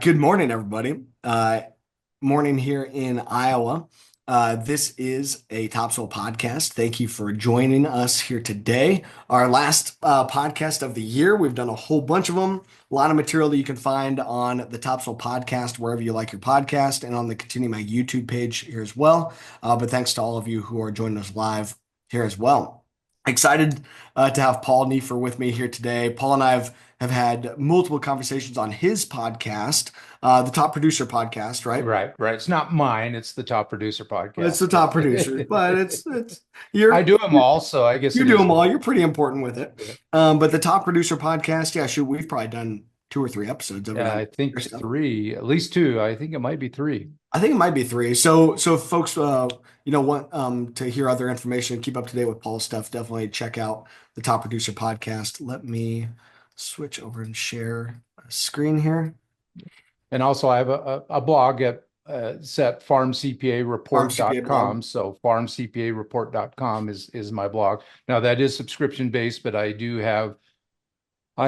Good morning, everybody. Morning here in Iowa. This is a Topsoil podcast. Thank you for joining us here today. Our last podcast of the year. We've done a whole bunch of them. A lot of material that you can find on the Topsoil podcast, wherever you like your podcast, and on the Continue My YouTube page here as well. But thanks to all of you who are joining us live here as well. Excited to have Paul Neiffer with me here today. Paul and I have had multiple conversations on his podcast, the Top Producer podcast, right? Right, right. It's not mine. It's the Top Producer It's the podcast, Top Producer, but but it's I you're do them all, so I guess you it do is them all. mine. You're pretty important with it. Yeah. But the Top Producer podcast, yeah, shoot, we've probably done two or three episodes of it on I think stuff. three, at least two. I think it might be three. I think it might be three. So if folks, want to hear other information, keep up to date with Paul's stuff, definitely check out the Top Producer podcast. Let me switch over and share a screen here. And also, I have a blog at it's at Farm CPA blog. farmcpareport.com. So farmcpareport.com is my blog. Now that is subscription based, but I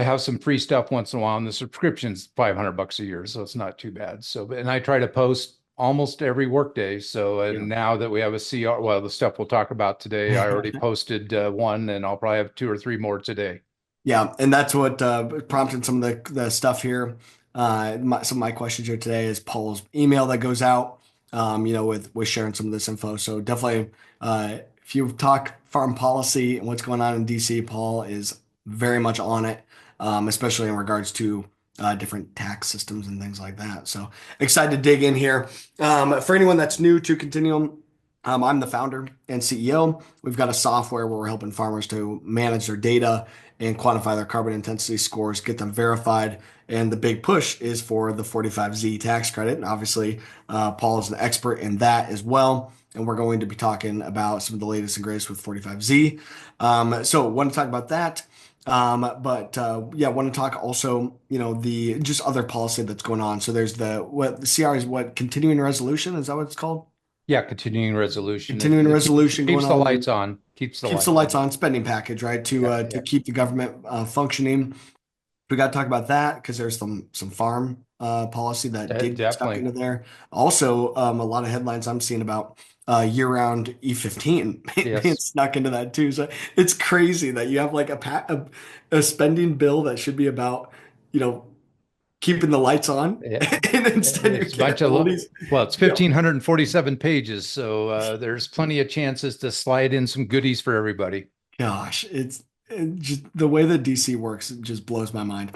have some free stuff once in a while, and the subscription's $500 a year, so it's not too bad. So, and I try to post almost every workday. So, Yeah. and now that we have a CR, well, the stuff we'll talk about today, I already posted one, and I'll probably have two or three more today. Yeah, and that's what prompted some of the stuff here. Some of my questions here today is Paul's email that goes out, with sharing some of this info. So definitely, if you talk farm policy and what's going on in DC, Paul is very much on it, especially in regards to different tax systems and things like that. So excited to dig in here. For anyone that's new to Continuum, I'm the founder and CEO. We've got a software where we're helping farmers to manage their data and quantify their carbon intensity scores, get them verified. And the big push is for the 45Z tax credit. And obviously, Paul is an expert in that as well. And we're going to be talking about some of the latest and greatest with 45Z. So want to talk about that. Yeah, want to talk also, the just other policy that's going on. So there's the CR is what, continuing resolution? Is that what it's called? Yeah, continuing resolution. Continuing resolution going Keeps the on. lights on. Keeps the Keeps the lights lights on. on spending package, right? Yeah, To yeah, keep the government functioning. We got to talk about that because there's some farm policy that did get stuck definitely. into there. Also, a lot of headlines I'm seeing about year-round E15 being Yes. snuck into that too. So it's crazy that you have like a spending bill that should be about, you know, keeping the lights on, Yeah. and instead you're It's a getting bunch of, all these, well, it's you know, 1,547 pages. So there's plenty of chances to slide in some goodies for everybody. gosh, it just the way that DC works, it just blows my mind.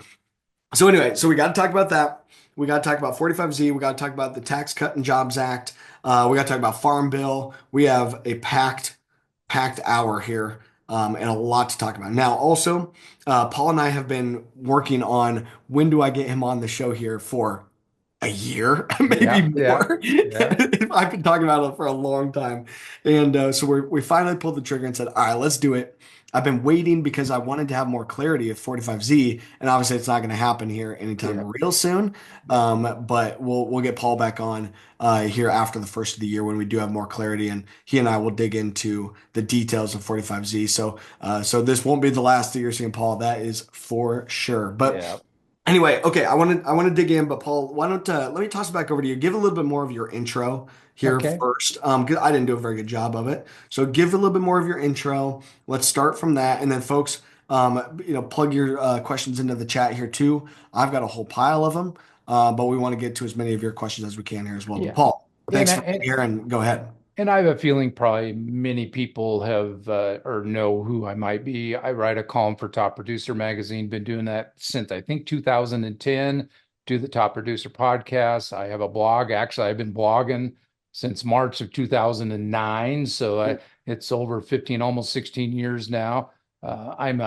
So anyway, so we got to talk about that. We got to talk about 45Z. We got to talk about the Tax Cut and Jobs Act. We got to talk about Farm Bill. We have a packed hour here, and a lot to talk about. Now, also, Paul and I have been working on when do I get him on the show here for a year, maybe Yeah, yeah, more. yeah. I've been talking about it for a long time, and so we finally pulled the trigger and said, "All right, let's do it." I've been waiting because I wanted to have more clarity with 45Z, and obviously it's not going to happen here anytime Yeah. real soon. But we'll get Paul back on here after the first of the year when we do have more clarity, and he and I will dig into the details of 45Z. So this won't be the last that you're seeing Paul. That is for sure. But Yeah. anyway, okay, I want to dig in, but Paul, why don't let me toss it back over to you. Give a little bit more of your intro here Okay. first. 'Cause I didn't do a very good job of it. So give a little bit more of your intro. Let's start from that, and then folks, plug your questions into the chat here too. I've got a whole pile of them, but we want to get to as many of your questions as we can here as well. But Yeah. Paul, Yeah. thanks for being here, and go ahead. And I have a feeling probably many people have or know who I might be. I write a column for Top Producer magazine, been doing that since I think 2010, do the Top Producer podcast. I have a blog. Actually, I've been blogging since March of 2009. So it's over 15, almost 16 years now. I'm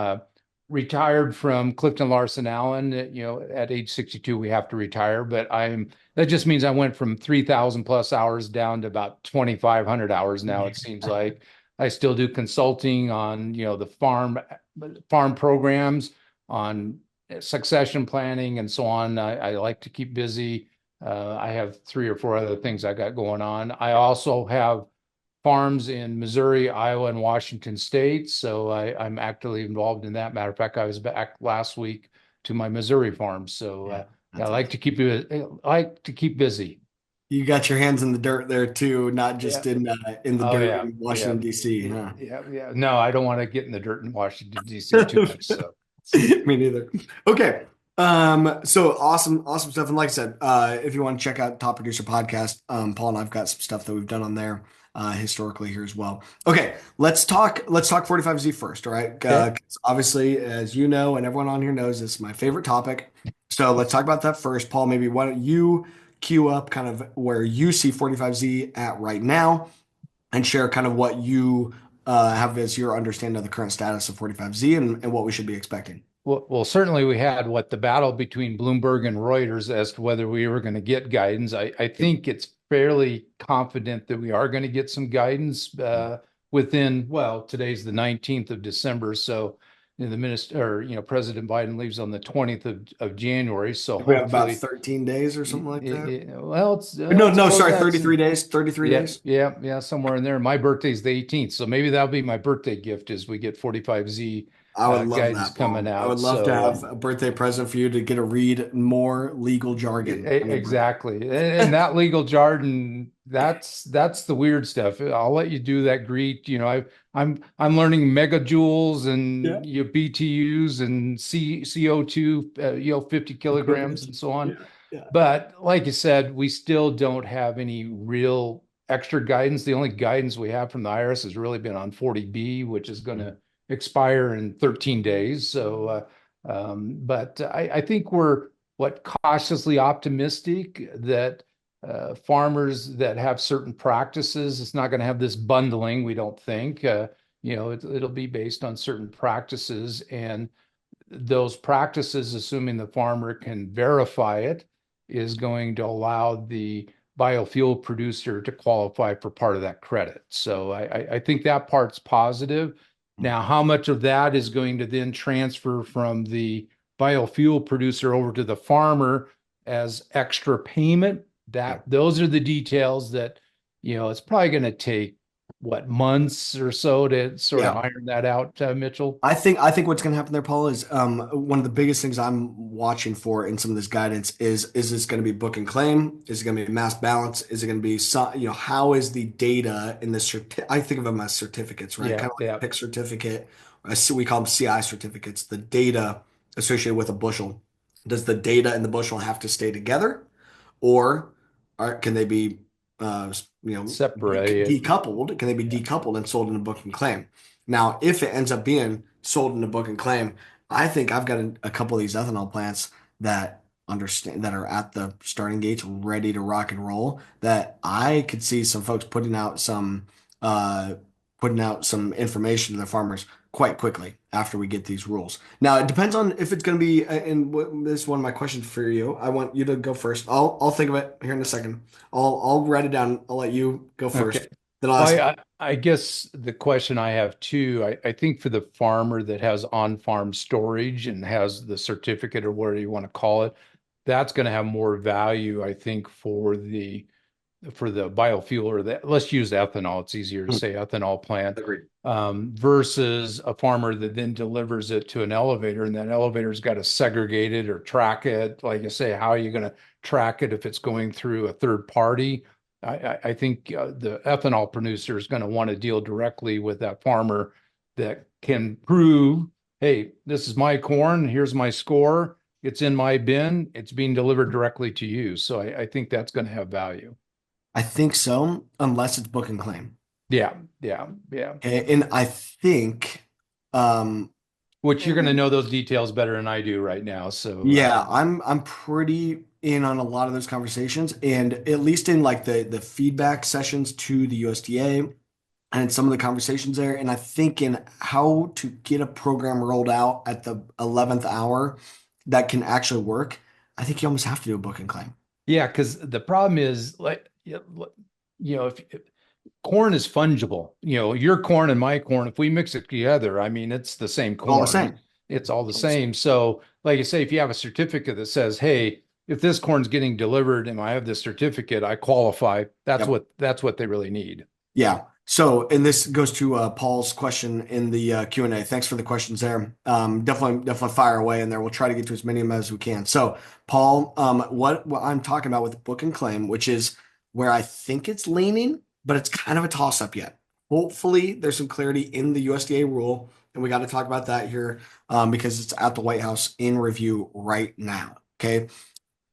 retired from Clifton Larson Allen. At age 62, we have to retire, but that just means I went from 3,000 plus hours down to about 2,500 hours now, it seems like. I still do consulting on, the farm programs, on succession planning and so on. I like to keep busy. I have three or four other things I got going on. I also have farms in Missouri, Iowa, and Washington State. So I'm actively involved in that. Matter of fact, I was back last week to my Missouri farm. So Yeah, I That's like awesome. to keep you, I like to keep busy. You got your hands in the dirt there too, not Yeah. just in the Oh dirt yeah. in Yeah. Washington, D.C., huh? Yeah. Yeah. No, I don't want to get in the dirt in Washington, D.C. too much. So Me neither. Okay. So awesome, awesome stuff. And like I said, if you want to check out Top Producer Podcast, Paul and I've got some stuff that we've done on there historically here as well. Okay, let's talk 45Z first, all right? okay. 'Cause obviously, as you know, and everyone on here knows, this is my favorite topic. So let's talk about that first. Paul, maybe why don't you queue up kind of where you see 45Z at right now and share kind of what you have as your understanding of the current status of 45Z and what we should be expecting. Well, certainly we had what the battle between Bloomberg and Reuters as to whether we were going to get guidance. I think it's fairly confident that we are going to get some guidance within, well, today's the 19th of December. So the minister or, President Biden leaves on the 20th of January. So We have about hopefully, 13 days or something like that. well, it's, No, I no, suppose sorry, that's, 33 days, 33 yeah, days. yeah, yeah, somewhere in there. My birthday's the 18th. So maybe that'll be my birthday gift is we get 45Z I would love guidance that, coming Paul. I would out. love to So, have a birthday present for you to get to read more legal jargon on your birthday. Exactly. And that legal jargon, that's the weird stuff. I'll let you do that greet. I'm learning megajoules Yeah. and BTUs and CO2, 50 kilograms Equivalent. and so on. Yeah. Yeah. But like you said, we still don't have any real extra guidance. The only guidance we have from the IRS has really been on 40B, which is going to expire in 13 days. So, but I think we're cautiously optimistic that farmers that have certain practices, it's not going to have this bundling, we don't think. It'll be based on certain practices, and those practices, assuming the farmer can verify it, is going to allow the biofuel producer to qualify for part of that credit. So I think that part's positive. Now, how much of that is going to then transfer from the biofuel producer over to the farmer as extra payment? Yeah. Those are the details that, it's probably going to take what, months or so to sort of Yeah. iron that out, Mitchell? I think what's going to happen there, Paul, is one of the biggest things I'm watching for in some of this guidance is this going to be book and claim? Is it going to be mass balance? Is it going to be how is the data in the I think of them as certificates, right? Yeah, Kind of like a yeah. pick certificate. We call them CI certificates. The data associated with a bushel. Does the data and the bushel have to stay together, or can they be uh, Separate. decoupled? Can they be Yeah. decoupled and sold in a book and claim? Now, if it ends up being sold in a book and claim, I think I've got a couple of these ethanol plants that understand that are at the starting gates ready to rock and roll that I could see some folks uh putting out some information to the farmers quite quickly after we get these rules. Now, it depends on if it's going to be this is one of my questions for you. I want you to go first. I'll think of it here in a second. I'll write it down. I'll let you go Okay. first. Then I'll ask. Well, I guess the question I have too, I think for the farmer that has on-farm storage and has the certificate or whatever you want to call it, that's going to have more value, I think, for the biofuel or let's use ethanol. It's easier to say ethanol plant Agreed. versus a farmer that then delivers it to an elevator, and that elevator's got to segregate it or track it. Like I say, how are you going to track it if it's going through a third party? I think the ethanol producer is going to want to deal directly with that farmer that can prove, hey, this is my corn. Here's my score. It's in my bin. It's being delivered directly to you. So I think that's going to have value. I think so, unless it's book and claim. Yeah, yeah, yeah. And I think, um, Which you're going to know those details better than I do right now. So, yeah, I'm pretty in on a lot of those conversations, and at least in like the feedback sessions to the USDA and some of the conversations there, and I think in how to get a program rolled out at the 11th hour that can actually work. I think you almost have to do a book and claim. yeah, because the problem is like, if corn is fungible, your corn and my corn, if we mix it together, I mean, it's the same All the corn. same. It's all the All the same. same. So, like you say, if you have a certificate that says, hey, if this corn's getting delivered and I have this certificate, I qualify. That's Yep. what they really need. Yeah. So, and this goes to Paul's question in the Q&A. Thanks for the questions there. Definitely fire away in there. We'll try to get to as many of them as we can. So, Paul, what I'm talking about with book and claim, which is where I think it's leaning, but it's kind of a toss up yet. Hopefully, there's some clarity in the USDA rule, and we got to talk about that here because it's at the White House in review right now. Okay.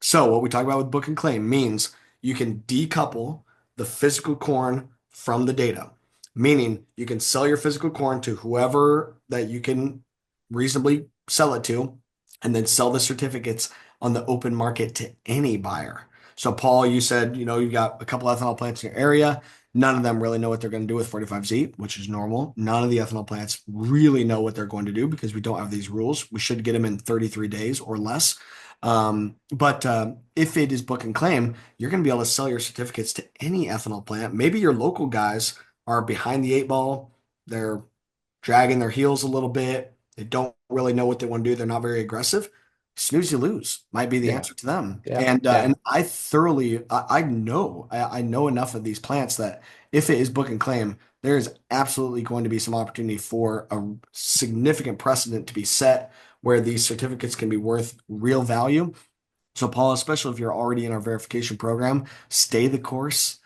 So what we talk about with book and claim means you can decouple the physical corn from the data, meaning you can sell your physical corn to whoever that you can reasonably sell it to, and then sell the certificates on the open market to any buyer. So Paul, you said, you got a couple ethanol plants in your area. None of them really know what they're going to do with 45Z, which is normal. None of the ethanol plants really know what they're going to do because we don't have these rules. We should get them in 33 days or less. But if it is book and claim, you're going to be able to sell your certificates to any ethanol plant. Maybe your local guys are behind the eight ball. They're dragging their heels a little bit. They don't really know what they want to do. They're not very aggressive. Snooze, you lose might be the Yeah, answer to them. yeah, And yeah. I thoroughly, I know enough of these plants that if it is book and claim, there is absolutely going to be some opportunity for a significant precedent to be set where these certificates can be worth real value. So, Paul, especially if you're already in our verification program, stay the course.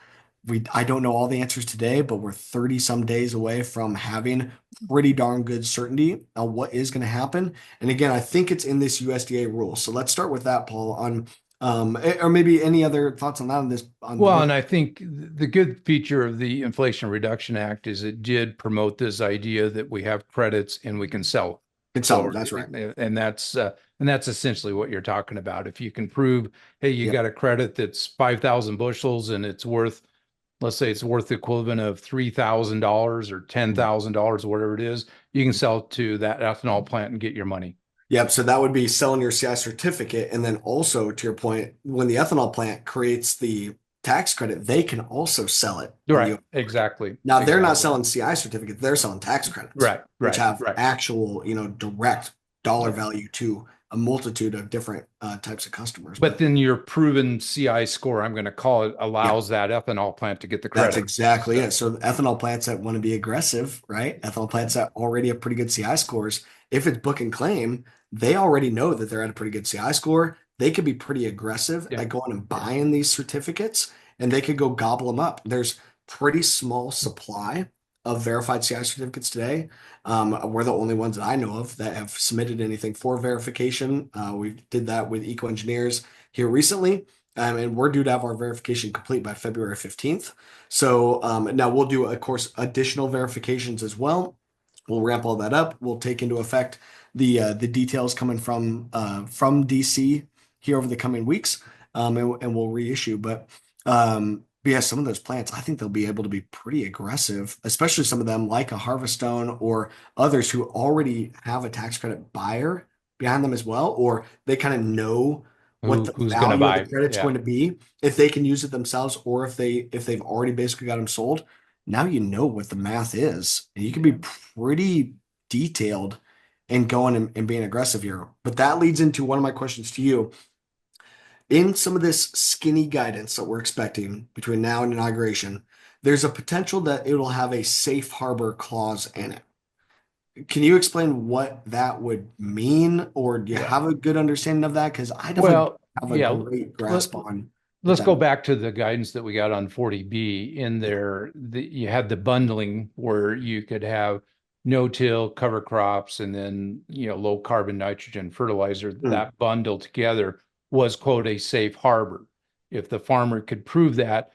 I don't know all the answers today, but we're 30 some days away from having pretty darn good certainty on what is going to happen. And again, I think it's in this USDA rule. So let's start with that, Paul, on or maybe any other thoughts on that on this on the Well, book. and I think the good feature of the Inflation Reduction Act is it did promote this idea that we have credits and we can sell. Can sell them. So, That's right. and that's essentially what you're talking about. If you can prove, hey, you Yep. got a credit that's 5,000 bushels and it's worth, let's say it's worth the equivalent of $3,000 or $10,000, whatever it is, you can sell to that ethanol plant and get your money. Yep. So that would be selling your CI certificate. And then also, to your point, when the ethanol plant creates the tax credit, they can also sell it in the Right. open market. Exactly. Now, they're not Exactly. selling CI certificates, they're selling tax credits, Right. which Right. have Right. actual, direct dollar Yeah. value to a multitude of different types of customers. But But then your proven CI score, I'm going to call it, yeah, allows that ethanol plant to get the that's credit. exactly So, it. So ethanol plants that want to be aggressive, right? Ethanol yeah. plants that already have pretty good CI scores. If it's book and claim, they already know that they're at a pretty good CI score. They could be pretty aggressive Yeah. at going and Yeah. buying these certificates, and they could go gobble them up. There's pretty small supply of verified CI certificates today. We're the only ones that I know of that have submitted anything for verification. We did that with Eco Engineers here recently. And we're due to have our verification complete by February 15th. So now we'll do, of course, additional verifications as well. We'll ramp all that up. We'll take into effect the details coming from DC here over the coming weeks, and we'll reissue. But yeah, some of those plants, I think they'll be able to be pretty aggressive, especially some of them like a Harvestone or others who already have a tax credit buyer behind them as well, or they kind of know what the Who's going to value of the buy? credit's Yeah. going to be if they can use it themselves or if they've already basically got them sold. Now you know what the math is, and you can be Yeah. pretty detailed and going and being aggressive here. But that leads into one of my questions to you. In some of this skinny guidance that we're expecting between now and inauguration, there's a potential that it will have a safe harbor clause in it. Can you explain what that would mean, or do you Yeah. have a good understanding of that? Because I definitely Well, have a yeah. great Let, grasp on what let's that go means. back to the guidance that we got on 40B. In there, you had the bundling where you could have no-till cover crops and then, low carbon nitrogen fertilizer. Hmm. That bundle together was, quote, a safe harbor. If the farmer could prove that,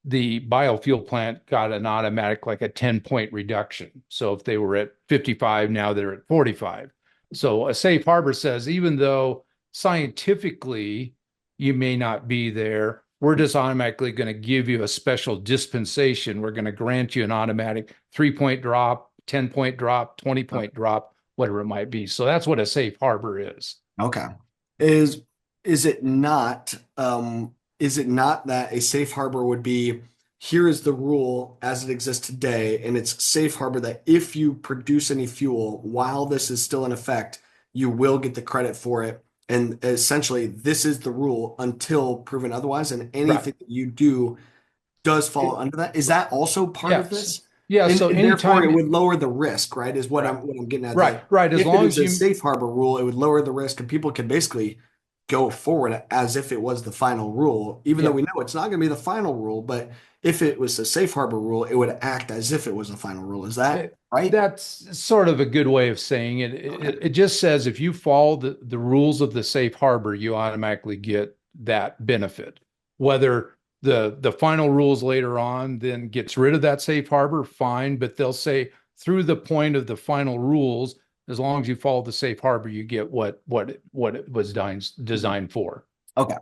the biofuel plant got an automatic, like a 10-point reduction. So if they were at 55, now they're at 45. So a safe harbor says, even though scientifically you may not be there, we're just automatically going to give you a special dispensation. We're going to grant you an automatic 3-point drop, 10-point drop, 20-point drop, whatever it might be. So that's what a safe harbor is. Okay. Is is it not is it not that a safe harbor would be here is the rule as it exists today, and it's safe harbor that if you produce any fuel while this is still in effect, you will get the credit for it. And essentially, this is the rule until proven otherwise, and Right. anything that you do does fall It, under that. Is that also part of yes. this? Yeah. And, So and therefore it anytime, would lower the risk, right? Is right, what I'm getting at. right, That right. As if it long is as a you, safe harbor rule, it would lower the risk, and people can basically go forward as if it was the final rule, even though yeah, we know it's not going to be the final rule. But if it was a safe harbor rule, it would act as if it was a final rule. Is that right? that's sort of a good way of saying it. Okay. It just says if you follow the rules of the safe harbor, you automatically get that benefit. Whether the final rules later on then gets rid of that safe harbor, fine. But they'll say through the point of the final rules, as long as you follow the safe harbor, you get what it was designed for. Okay.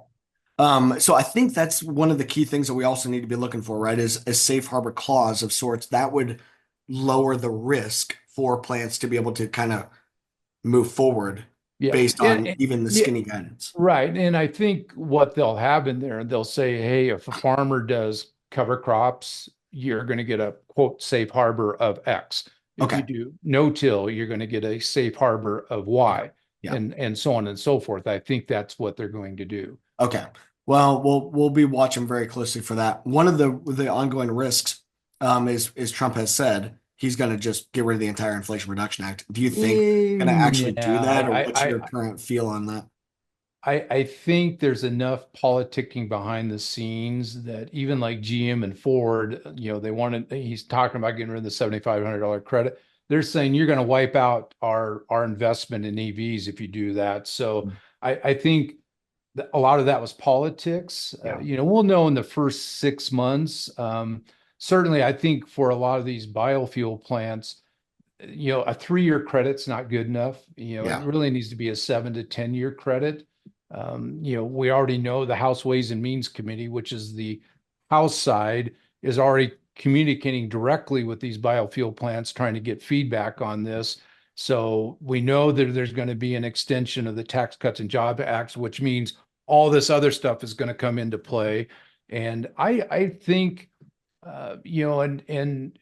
So I think that's one of the key things that we also need to be looking for, right? Is a safe harbor clause of sorts that would lower the risk for plants to be able to kind of move forward Yeah. based on even the Yeah. skinny guidance. Right. And I think what they'll have in there, they'll say, hey, if a farmer does cover crops, you're going to get a quote safe harbor of X. If you Okay. do no-till, you're going to get a safe harbor of Yeah. Y, Yeah. and so on and so forth. I think that's what they're going to do. Okay. Well, we'll be watching very closely for that. One of the ongoing risks is Trump has said he's going to just get rid of the entire Inflation Reduction Act. Do you think they're going to actually do Yeah, that, or what's your current feel on that? I think there's enough politicking behind the scenes that even like GM and Ford, they wanted, he's talking about getting rid of the $7,500 credit. They're saying you're going to wipe out our investment in EVs if you do that. So I think a lot of that was politics. Yeah. We'll know in the first 6 months. Certainly, I think for a lot of these biofuel plants, a 3-year credit's not good enough. It Yeah. really needs to be a 7 to 10 year credit. We already know the House Ways and Means Committee, which is the House side, is already communicating directly with these biofuel plants, trying to get feedback on this. So we know that there's going to be an extension of the Tax Cuts and Job Acts, which means all this other stuff is going to come into play. And I think and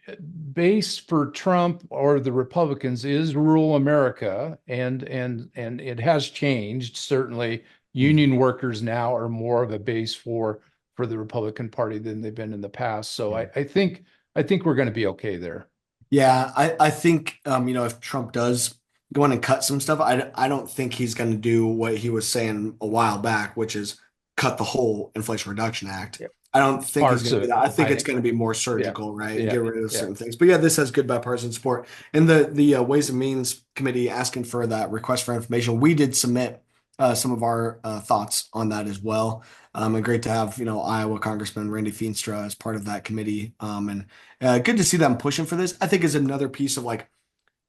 base for Trump or the Republicans is rural America, and it has changed. Certainly, union workers now are more of a base for the Republican Party than they've been in the past. So I think we're going to be okay there. Yeah, I think if Trump does go in and cut some stuff, I don't think he's going to do what he was saying a while back, which is cut the whole Inflation Reduction Act. Yeah. I don't think he's Parts going to of do it, that. I think I it's think. going to be more Yeah, surgical, right, and yeah, get rid of yeah. certain things. But yeah, this has good bipartisan support. And the Ways and Means Committee asking for that request for information, we did submit some of our thoughts on that as well. And great to have Iowa Congressman Randy Feenstra as part of that committee. And good to see them pushing for this. I think is another piece of like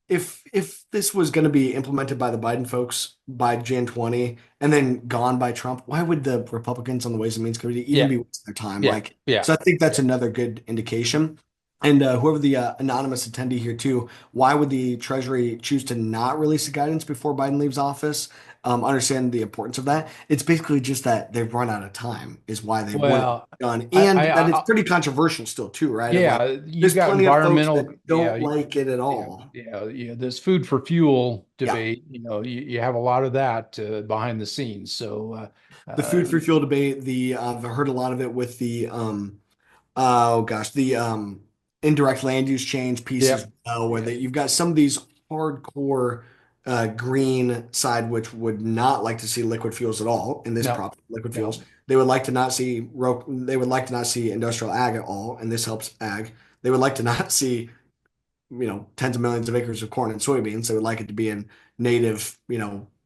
if this was going to be implemented by the Biden folks by Jan 20 and then gone by Trump, why would the Republicans on the Ways and Means Committee even Yeah, be wasting their time? yeah, Like, yeah. so I think that's another good indication. And whoever the anonymous attendee here too, why would the Treasury choose to not release the guidance before Biden leaves office? Understand the importance of that. It's basically just that they've run out of time is why they want it Well, done, I, and I, that it's I pretty controversial still too, right? Of like, yeah, you there's got plenty of folks environmental, that yeah, don't like it at yeah, all. yeah. This food for fuel Yeah. debate, you have a lot of that behind the scenes. So, The uh, food for fuel debate, I've heard a lot of it with the oh gosh, the indirect land use change piece yeah, as well, where yeah, that you've got some of these hardcore green side which would not like to see liquid fuels at all in this no, prop liquid fuels. no, They would like to not see they would like to not see industrial ag at all, and this helps ag. They would like to not see tens of millions of acres of corn and soybeans. They would like it to be in native,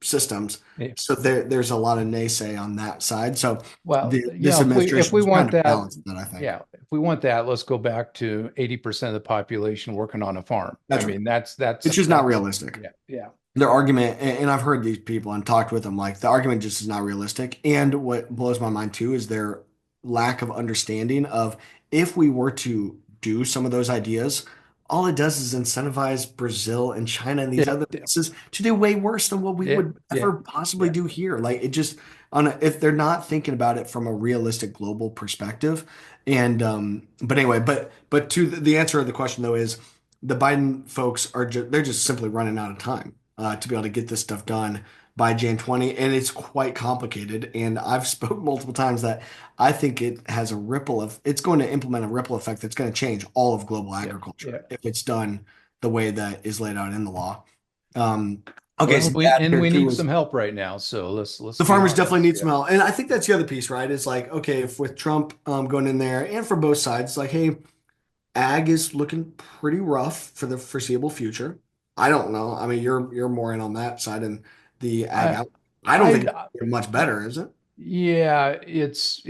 systems. yeah. So there's a lot of naysay on that side. So Well, this if administration we is trying want to that, balance that, I think. yeah, if we want that, let's go back to 80% of the population working on a farm. I That's right. mean, It's just not that's realistic. yeah, yeah, Their argument, and I've heard these people and talked with them, like the argument just is not realistic. And what blows my mind too is their lack of understanding of if we were to do some of those ideas, all it does is incentivize Brazil and China and these yeah, other places to do way worse than what we yeah, would yeah, ever possibly yeah. do here. Like it just if they're not thinking about it from a realistic global perspective. And but anyway, but to the answer of the question though is the Biden folks are they're just simply running out of time to be able to get this stuff done by Jan 20, and it's quite complicated. And I've spoke multiple times that I think it has a it's going to implement a ripple effect that's going to change all of global Yeah, yeah. agriculture if it's done the way that is laid out in the law. Um, okay, Well, so the ad here we too need is some help right now, so let's the be farmers definitely honest. need Yeah. some help. And I think that's the other piece, right? Is like, okay, if with Trump going in there and for both sides, like, hey, ag is looking pretty rough for the foreseeable future. I don't know. I mean, you're more in on that side and the ag I out. I don't think I it's much better, is it? yeah, it's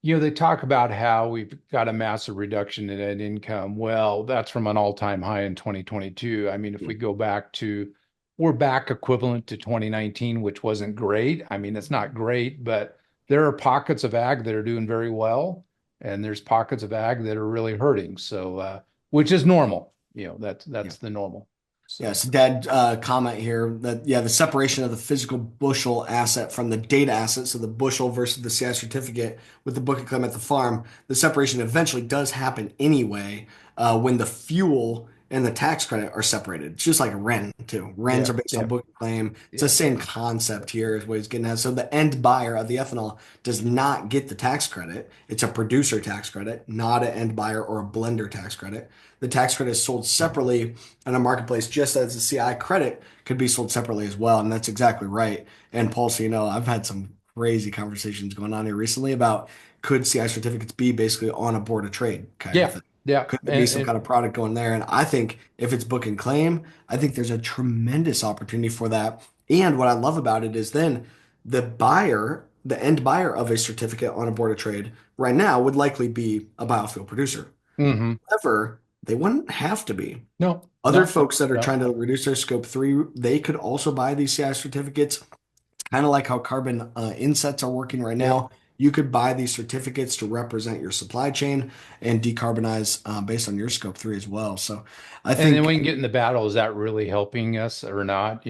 they talk about how we've got a massive reduction in net income. Well, that's from an all-time high in 2022. I mean, if we go back to, we're back equivalent to 2019, which wasn't great. I mean, it's not great, but there are pockets of ag that are doing very well, and there's pockets of ag that are really hurting. So, which is normal. Yeah. That's the normal. So, Yes, Dad, comment here that yeah, the separation of the physical bushel asset from the data asset, so the bushel versus the CI certificate with the book claim at the farm, the separation eventually does happen anyway when the fuel and the tax credit are separated. It's just like a REN too. RENs yeah, are based on yeah, book claim. It's the yeah, same concept here is what he's getting at. So the end buyer of the ethanol does not get the tax credit. It's a producer tax credit, not an end buyer or a blender tax credit. The tax credit is sold separately in a marketplace, just as the CI credit could be sold separately as well. And that's exactly right. And Paul, so you know, I've had some crazy conversations going on here recently about could CI certificates be basically on a board of trade kind of yeah, thing? yeah, Could there be some kind of product going there? And I think if it's book and claim, I think there's a tremendous opportunity for that. And what I love about it is then the buyer, the end buyer of a certificate on a board of trade right now would likely be a biofuel producer. hmm However, they wouldn't have to be. No, Other no, folks that are no. trying to reduce their scope three, they could also buy these CI certificates. It's kind of like how carbon insets are working right Yeah. now. You could buy these certificates to represent your supply chain and decarbonize based on your scope three as well. So I And then think we can get in the battle. Is that really helping us or not?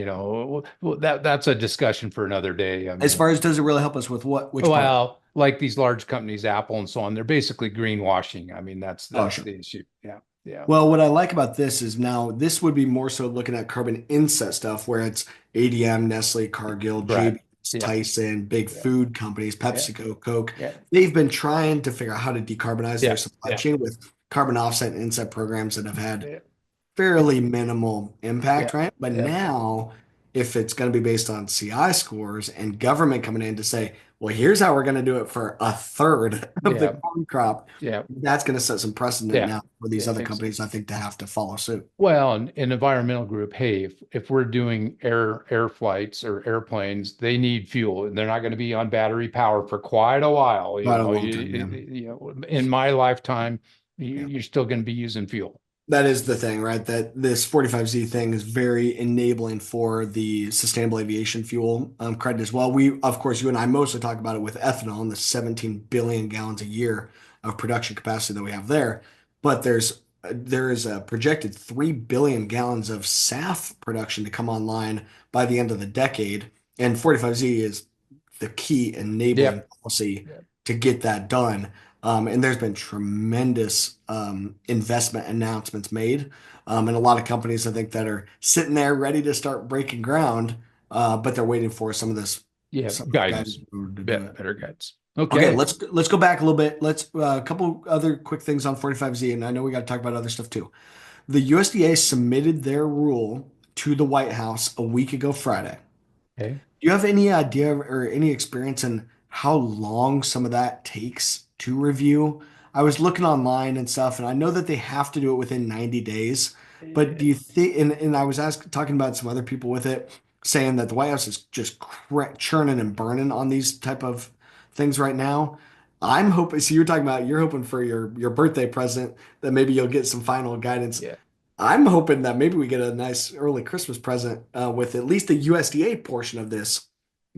That's a discussion for another day. I as mean, far as does it really help us with what, which part? well, like these large companies, Apple and so on, they're basically greenwashing. I mean, Oh, that's sure. the issue. Yeah, yeah, Well, what I like about this is now this would be more so looking at carbon inset stuff where it's ADM, Nestle, Cargill, right. JB, Yeah, Tyson, big yeah, food companies, yeah, PepsiCo, Coke. yeah, They've been trying to figure out how to decarbonize their yeah, supply yeah, chain with carbon offset and inset programs that have had yeah, yeah, fairly minimal impact, yeah, right? But yeah, now, if it's going to be based on CI scores and government coming in to say, well, here's how we're going to do it for a third of the yeah, corn crop, yeah, that's going to set some precedent yeah, now for yeah. these other companies, I think, to have to follow suit. Well, an environmental group, hey, if we're doing air flights or airplanes, they need fuel, and they're not going to be on battery power for quite a while. Quite a long time, yeah. In my lifetime, Yeah. you're still going to be using fuel. That is the thing, right? That this 45Z thing is very enabling for the sustainable aviation fuel credit as well. We, of course, you and I mostly talk about it with ethanol and the 17 billion gallons a year of production capacity that we have there. But there is a projected 3 billion gallons of SAF production to come online by the end of the decade. And 45Z is the key enabling Yep. policy Yep. to get that done. And there's been tremendous investment announcements made. And a lot of companies, I think, that are sitting there ready to start breaking ground, but they're waiting for Yeah. some of this guidance Guidance. to do it. Better guides. Okay, Okay. let's go back a little bit. Let's a couple other quick things on 45Z, and I know we got to talk about other stuff too. The USDA submitted their rule to the White House a week ago Friday. Okay. Do you have any idea or any experience in how long some of that takes to review? I was looking online and stuff, and I know that they have to do it within 90 days. But do you think, and I was talking about some other people with it, saying that the White House is just churning and burning on these type of things right now. I'm hoping, so you're talking about you're hoping for your birthday present that maybe you'll get some final guidance. Yeah. I'm hoping that maybe we get a nice early Christmas present with at least the USDA portion of this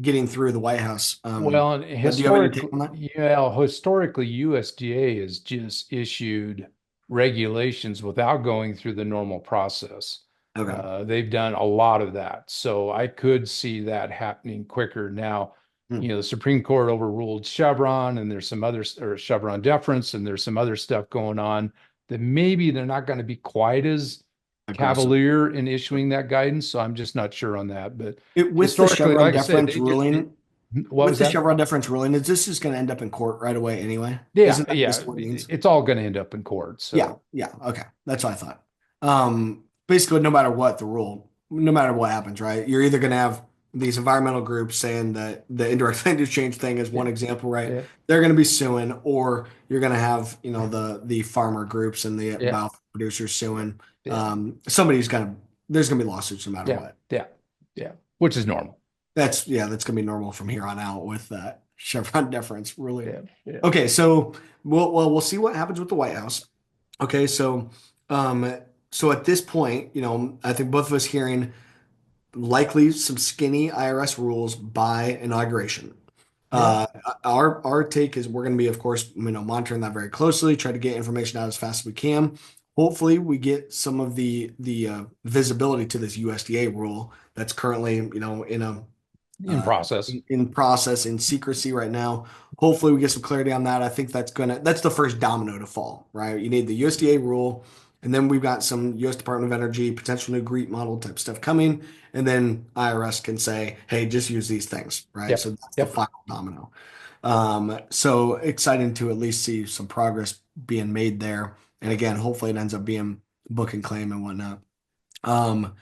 getting through the White House. Well, and But do you have any take on that? historically, USDA has just issued regulations without going through the normal process. Okay. They've done a lot of that. So I could see that happening quicker. Now, Hmm. the Supreme Court overruled Chevron, and there's some other, or Chevron deference, and there's some other stuff going on that maybe they're not going to be quite as aggressive. cavalier in issuing that guidance, so I'm just not sure on that. But With the historically, Chevron like I said, deference they just did. ruling, What with was the that? Chevron deference ruling, is this just going to end up in court right away anyway? Yeah, Isn't that yeah, basically what it means? it's all going to end up in court. Yeah, So yeah, okay. That's what I thought. Basically, no matter what the rule, no matter what happens, right? You're either going to have these environmental groups saying that the indirect land use change thing is yeah, one example, right? yeah, They're going to be suing, or you're going to have, the farmer groups and the yeah, bio producers suing. yeah, Somebody's gonna, there's gonna be lawsuits no matter yeah, what. yeah, yeah, which is normal. That's gonna be normal from here on out with that Chevron deference ruling. Yeah, yeah, Okay, so we'll see what happens with the White House. Okay, um, so at this point, I think both of us hearing likely some skinny IRS rules by inauguration. yeah. Uh, our take is we're going to be, of course, monitoring that very closely, try to get information out as fast as we can. Hopefully, we get some of the visibility to this USDA rule that's currently, in a In process. in process in secrecy right now. Hopefully, we get some clarity on that. I think that's the first domino to fall, right? You need the USDA rule, and then we've got some U.S. Department of Energy potential new GREET model type stuff coming, and then IRS can say, "Hey, just use these things," right? So Yep, that's the yep. final domino. So exciting to at least see some progress being made there. And again, hopefully it ends up being book and claim and whatnot. Um,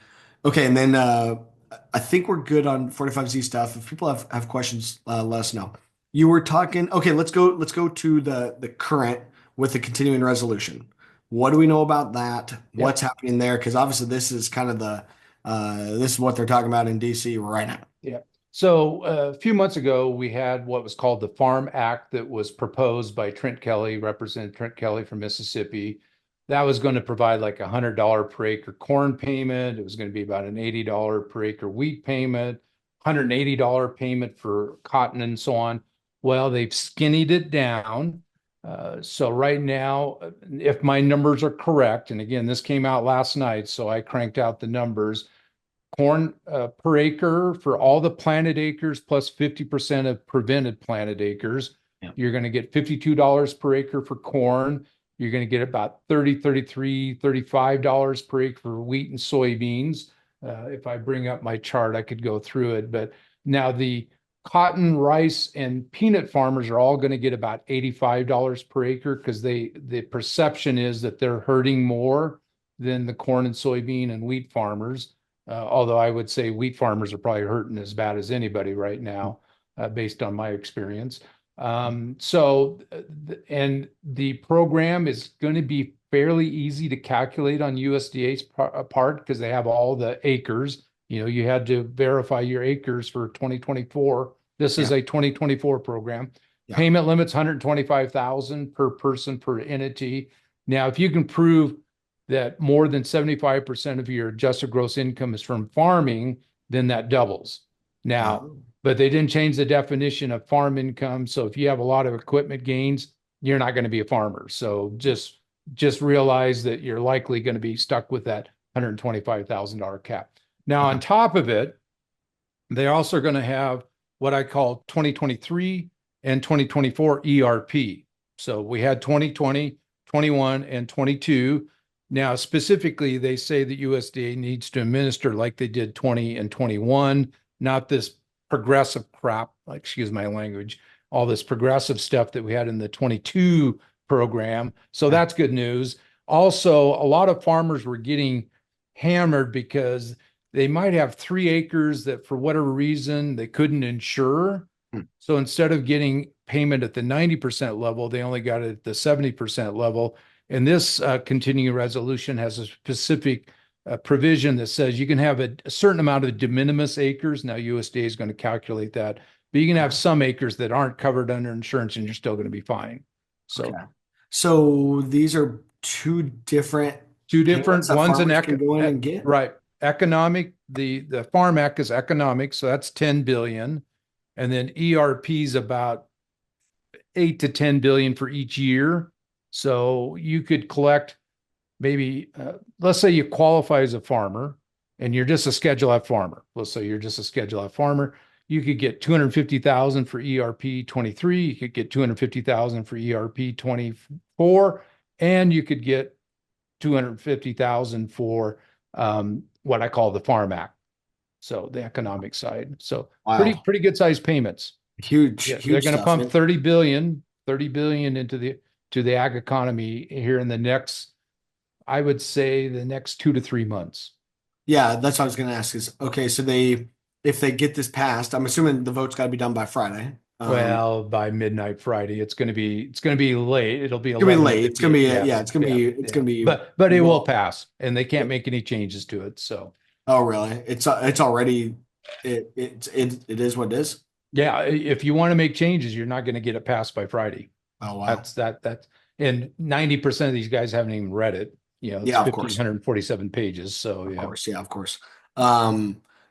okay, and then I think we're good on 45Z stuff. If people have questions, let us know. You were talking, okay, let's go to the current with the continuing resolution. What do we know about that? Yep. What's happening there? Because obviously this is kind of this is what they're talking about in DC right now. Yeah. So a few months ago, we had what was called the Farm Act that was proposed by Trent Kelly, Representative Trent Kelly from Mississippi. That was going to provide like $100 per acre corn payment. It was going to be about an $80 per acre wheat payment, $180 payment for cotton and so on. Well, they've skinnied it down. So right now, if my numbers are correct, and again, this came out last night, so I cranked out the numbers corn per acre for all the planted acres plus 50% of prevented planted acres. Yeah. You're going to get $52 per acre for corn. You're going to get about 30, 33, $35 per acre for wheat and soybeans. If I bring up my chart, I could go through it. But now the cotton, rice, and peanut farmers are all going to get about $85 per acre because the perception is that they're hurting more than the corn and soybean and wheat farmers. Although I would say wheat farmers are probably hurting as bad as anybody right now, based on my experience. And the program is going to be fairly easy to calculate on USDA's part because they have all the acres. You had to verify your acres for 2024. This is Yeah. a 2024 program. Yeah. Payment limits 125,000 per person per entity. Now, if you can prove that more than 75% of your adjusted gross income is from farming, then that doubles. Now, Oh, but they didn't change the definition of farm income. So if you have a lot of equipment gains, you're not going to be a farmer. So just realize that you're likely going to be stuck with that $125,000 cap. Now, okay. on top of it, they're also going to have what I call 2023 and 2024 ERP. So we had 2020, 21, and 22. Now, specifically, they say that USDA needs to administer like they did 20 and 21, not this progressive crap, like, excuse my language, all this progressive stuff that we had in the 22 program. So Yeah. that's good news. Also, a lot of farmers were getting hammered because they might have 3 acres that for whatever reason they couldn't insure. Hmm. So instead of getting payment at the 90% level, they only got it at the 70% level. And this continuing resolution has a specific provision that says you can have a certain amount of de minimis acres. Now, USDA is going to calculate that, but you can have some acres that aren't covered under insurance and you're still going to be fine. So Okay. So these are two different two payments different that ones in farmers can go in and get. right. Economic, the Farm Act is economic, so that's 10 billion. And then ERP is about 8 to 10 billion for each year. So you could collect maybe let's say you qualify as a farmer and you're just a Schedule F farmer. Let's say you're just a Schedule F farmer. You could get 250,000 for ERP 23. You could get 250,000 for ERP 24, and you could get 250,000 for what I call the Farm Act. So the economic side. So Wow. pretty good sized payments. Huge, Yeah, they're huge going to stuff. pump 30 billion into the ag economy here in the next, I would say the next 2 to 3 months. Yeah, that's what I was going to ask is, okay, so if they get this passed, I'm assuming the vote's got to be done by Friday. Well, by midnight Friday, it's going to be late. It'll be It's gonna be late. It's gonna 11:58. be, Yeah. yeah, Yeah. it's Yeah. gonna be, But it will well, pass and they can't make any changes to it. So oh, really? It's already, it is what it is. yeah, if you want to make changes, you're not going to get it passed by Friday. Oh, wow. That's and 90% of these guys haven't even read it. You know, it's Yeah, of course. 1,547 pages. So Of yeah. course. Yeah, of course.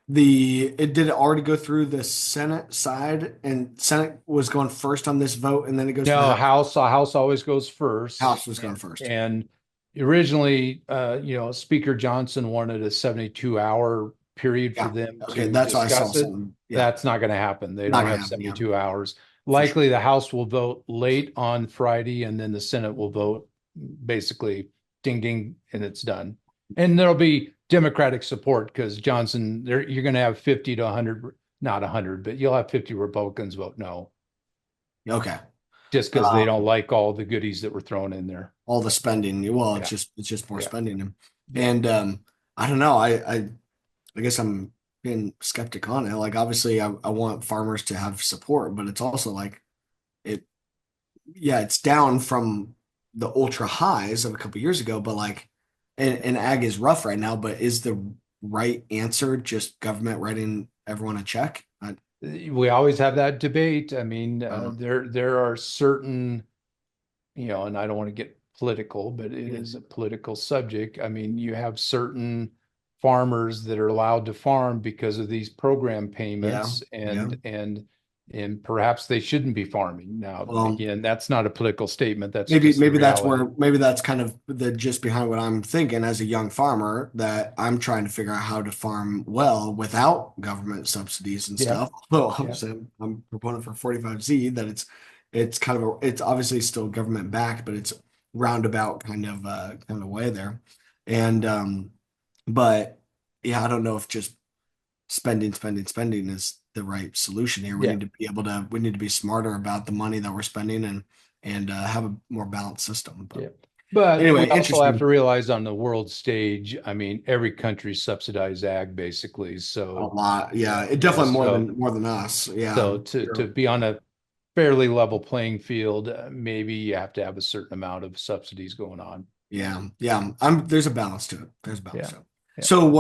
It did it already go through the Senate side, and Senate was going first on this vote, and then it goes to the No, House. House always goes first. House was going first. And originally, Speaker Johnson wanted a 72-hour period for Yeah. them Okay. to That's what I saw discuss it. something. Yeah. That's not going to happen. They Not don't gonna have happen. Yeah, 72 hours. for sure. Likely the House will vote late on Friday, and then the Senate will vote basically ding ding, and it's done. And there'll be Democratic support because Johnson, you're going to have 50 to 100, not 100, but you'll have 50 Republicans vote no, Okay. just because they don't like all the goodies that were thrown in there. All the spending. Well, Yeah, it's just more yeah, spending. yeah, And I don't know. I guess I'm being skeptic on it. Like obviously I want farmers to have support, but it's also like it yeah, it's down from the ultra highs of a couple years ago, but like and ag is rough right now, but is the right answer just government writing everyone a check? we always have that debate. I mean, I don't know. there are certain, and I don't want to get political, but it Yeah, is a political subject. I mean, you have certain farmers that are allowed to farm because of these program yeah, payments, yeah. and perhaps they shouldn't be farming. Now, Well, again, that's not a political statement. That's just the maybe that's reality. where maybe that's kind of the gist behind what I'm thinking as a young farmer that I'm trying to figure out how to farm well without government subsidies and Yeah, stuff. Well, yeah, obviously I'm a proponent for 45Z that it's kind of it's obviously still government backed, but it's roundabout kind of way there. And but yeah, I don't know if just spending is the right solution here. yeah. We need to be smarter about the money that we're spending and have a more balanced system. But Yeah. But we anyway, also have to interesting. realize on the world stage, I mean, every country subsidized ag basically. A So, lot. Yeah, it yeah, definitely so more than us. Yeah. so to Sure. be on a fairly level playing field, maybe you have to have a certain amount of subsidies going on. Yeah. Yeah. There's a balance to it. There's a balance Yeah. to it. Yeah. So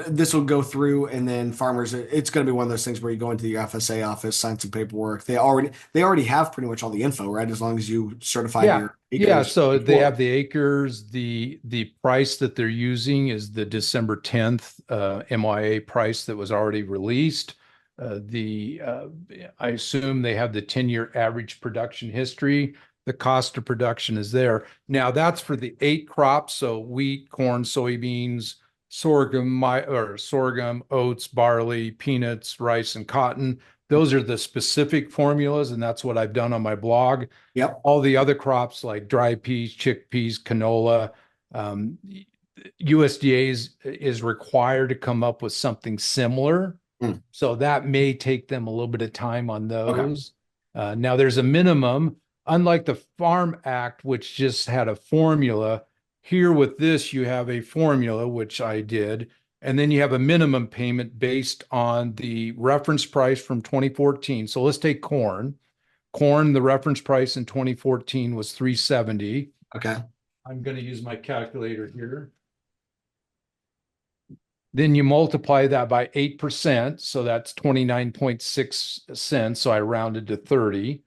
this will go through and then farmers, it's going to be one of those things where you go into the FSA office, sign some paperwork. They already have pretty much all the info, right? As long as you certified Yeah. your Yeah. acres So they before. have the acres. The price that they're using is the December 10th MYA price that was already released. The I assume they have the 10-year average production history. The cost of production is there. Now that's for the 8 crops. So wheat, corn, soybeans, sorghum, oats, barley, peanuts, rice, and cotton. Those are the specific formulas, and that's what I've done on my blog. Yep. All the other crops like dry peas, chickpeas, canola, um, USDA is required to come up with something similar. Mm. So that may take them a little bit of time on Okay. those. Now there's a minimum, unlike the Farm Act, which just had a formula. Here with this, you have a formula, which I did, and then you have a minimum payment based on the reference price from 2014. So let's take corn. Corn, the reference price in 2014 was 370. Okay. I'm going to use my calculator here. Then you multiply that by 8%. So that's 29.6 cents. So I rounded to 30.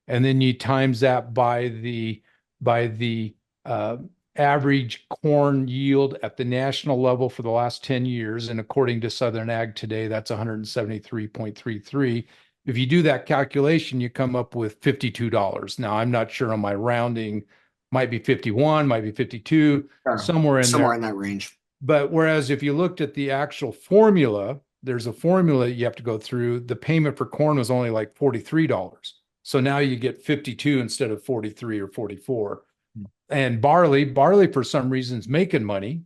And then you times that by the average corn yield at the national level for the last 10 years. And according to Southern Ag today, that's 173.33. If you do that calculation, you come up with $52. Now, I'm not sure on my rounding, might be 51, might be 52, Sure. somewhere in Somewhere there. in that range. But whereas if you looked at the actual formula, there's a formula you have to go through. The payment for corn was only like $43. So now you get 52 instead of 43 or 44. And barley for some reason is making money.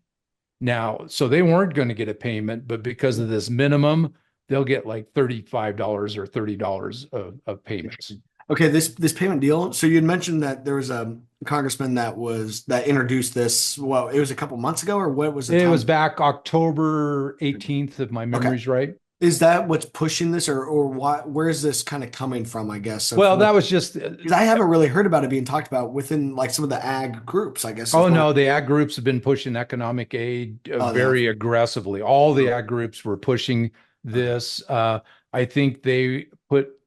Now, so they weren't going to get a payment, but because of this minimum, they'll get like $35 or $30 of payments. Interesting. Okay, this payment deal. So you had mentioned that there was a congressman that introduced this. Well, it was a couple months ago, or what was the It was time? back October 18th, if my Okay, memory's right. is that what's pushing this, or why? Where is this kind of coming from? I guess of Well, what, that was just, because I haven't really heard about it being talked about within like some of the ag groups. I guess is oh what. no, the ag groups have been pushing economic aid Oh, they have. very aggressively. All the Oh, ag groups were pushing okay. this. I think they put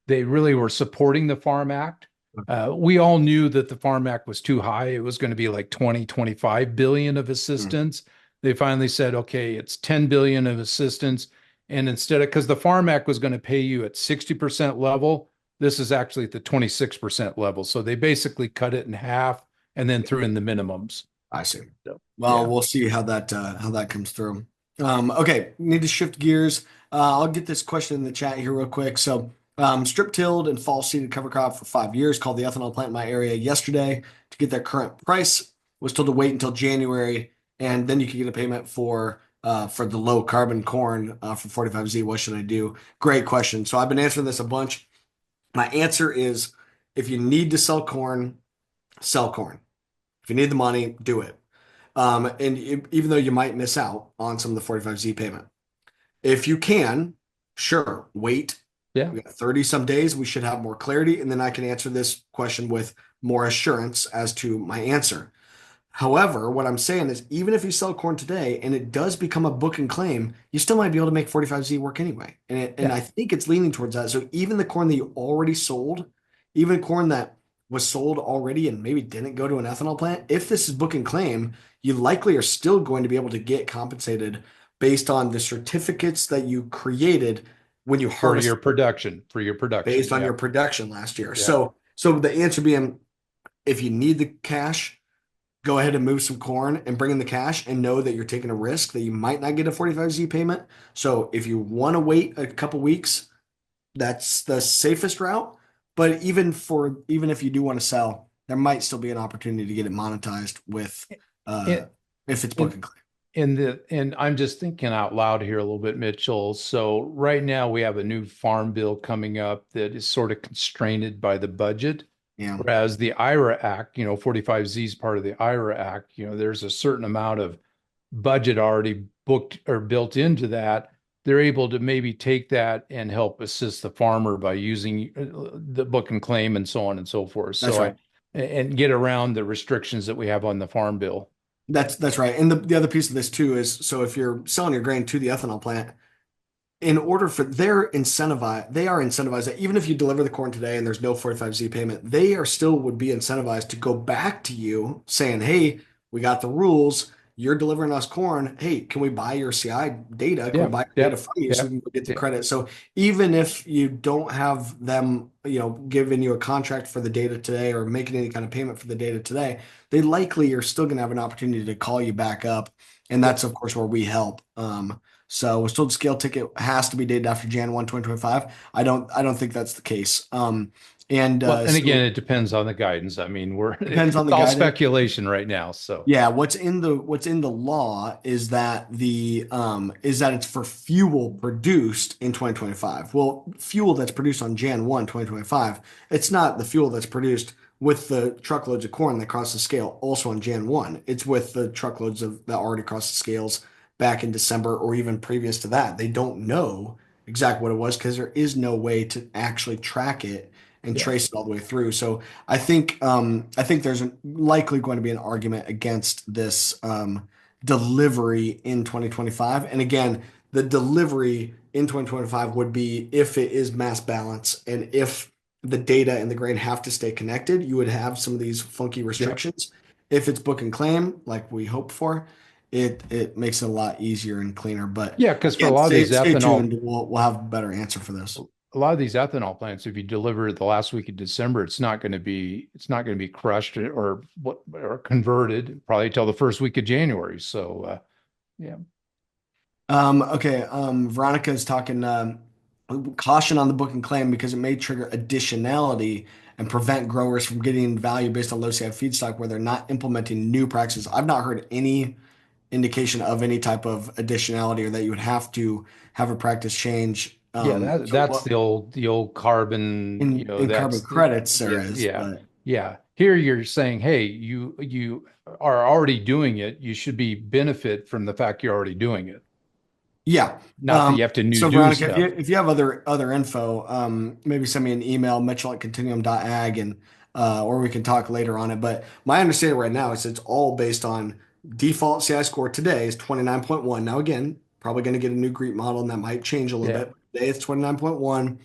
they really were supporting the Farm Act. We all knew that the Farm Act was too high. It was going to be like 20, 25 billion of Hmm. assistance. They finally said, okay, it's 10 billion of assistance. And instead of, because the Farm Act was going to pay you at 60% level, this is actually at the 26% level. So they basically cut it in half and then threw in the minimums. I see. So, Well, yeah. we'll see how that comes through. Okay, need to shift gears. I'll get this question in the chat here real quick. So, strip tilled and fall seeded cover crop for 5 years. Called the ethanol plant in my area yesterday to get their current price. Was told to wait until January, and then you can get a payment for the low carbon corn for 45Z. What should I do? Great question. So I've been answering this a bunch. My answer is, if you need to sell corn, sell corn. If you need the money, do it. And even though you might miss out on some of the 45Z payment, if you can, sure, wait. Yeah. We got 30 some days. We should have more clarity. And then I can answer this question with more assurance as to my answer. However, what I'm saying is, even if you sell corn today and it does become a book and claim, you still might be able to make 45Z work anyway. And Yeah. I think it's leaning towards that. So even the corn that you already sold, even corn that was sold already and maybe didn't go to an ethanol plant, if this is book and claim, you likely are still going to be able to get compensated based on the certificates that you created when you For harvest your production, for your production. based on Yeah. your production last year. Yeah. So the answer being, if you need the cash, go ahead and move some corn and bring in the cash and know that you're taking a risk that you might not get a 45Z payment. So if you want to wait a couple weeks, that's the safest route. But even if you do want to sell, there might still be an opportunity to get it monetized with uh And, if it's book and and claim. and I'm just thinking out loud here a little bit, Mitchell. So right now we have a new farm bill coming up that is sort of constrained by the budget, Yeah. whereas the IRA Act, 45Z is part of the IRA Act. There's a certain amount of budget already booked or built into that. They're able to maybe take that and help assist the farmer by using the book and claim and so on and so forth. That's So right. I and get around the restrictions that we have on the farm bill. That's right. And the other piece of this too is, so if you're selling your grain to the ethanol plant, in order for they are incentivized that even if you deliver the corn today and there's no 45Z payment, they are still would be incentivized to go back to you saying, hey, we got the rules. You're delivering us corn. Hey, can we buy your CI data? Can we Yeah. buy your data Yep. from you so we Yep. can get the Yeah. credit? So even if you don't have them, giving you a contract for the data today or making any kind of payment for the data today, they likely are still going to have an opportunity to call you back up. And Yep. that's, of course, where we help. So was told scale ticket has to be dated after Jan 1, 2025. I don't think that's the case. And Well, and again, so it depends on the guidance. I mean, depends on it's the all guidance. speculation right now. So Yeah, what's in the law is that it's for fuel produced in 2025. Well, fuel that's produced on Jan 1, 2025, it's not the fuel that's produced with the truckloads of corn that cross the scale also on Jan 1. It's with the truckloads of that already crossed the scales back in December or even previous to that. They don't know exactly what it was because there is no way to actually track it and yeah, trace it all the way through. So I think there's likely going to be an argument against this delivery in 2025. And again, the delivery in 2025 would be if it is mass balance and if the data and the grain have to stay connected, you would have some of these funky yeah, restrictions. If it's book and claim, like we hope for, it makes it a lot easier and cleaner. But yeah. Because for a again, lot of these stay ethanol, tuned. We'll have a better answer for this. a lot of these ethanol plants, if you deliver it the last week of December, it's not going to be crushed or converted probably till the first week of January. So yeah, Okay. Veronica is talking caution on the book and claim because it may trigger additionality and prevent growers from getting value based on low CI feedstock where they're not implementing new practices. I've not heard any indication of any type of additionality or that you would have to have a practice change. Yeah, So that's what the old carbon, in carbon that's credits there yeah, is, yeah, but yeah. Here you're saying, hey, you are already doing it. You should be benefit from the fact you're already doing it. yeah. Not that you have to new So do Veronica, stuff. if you have other info, maybe send me an email, mitchell@continuum.ag, and or we can talk later on it. But my understanding right now is it's all based on default CI score today is 29.1. Now again, probably going to get a new GREET model and that might change a little Yeah, bit. Today it's 29.1.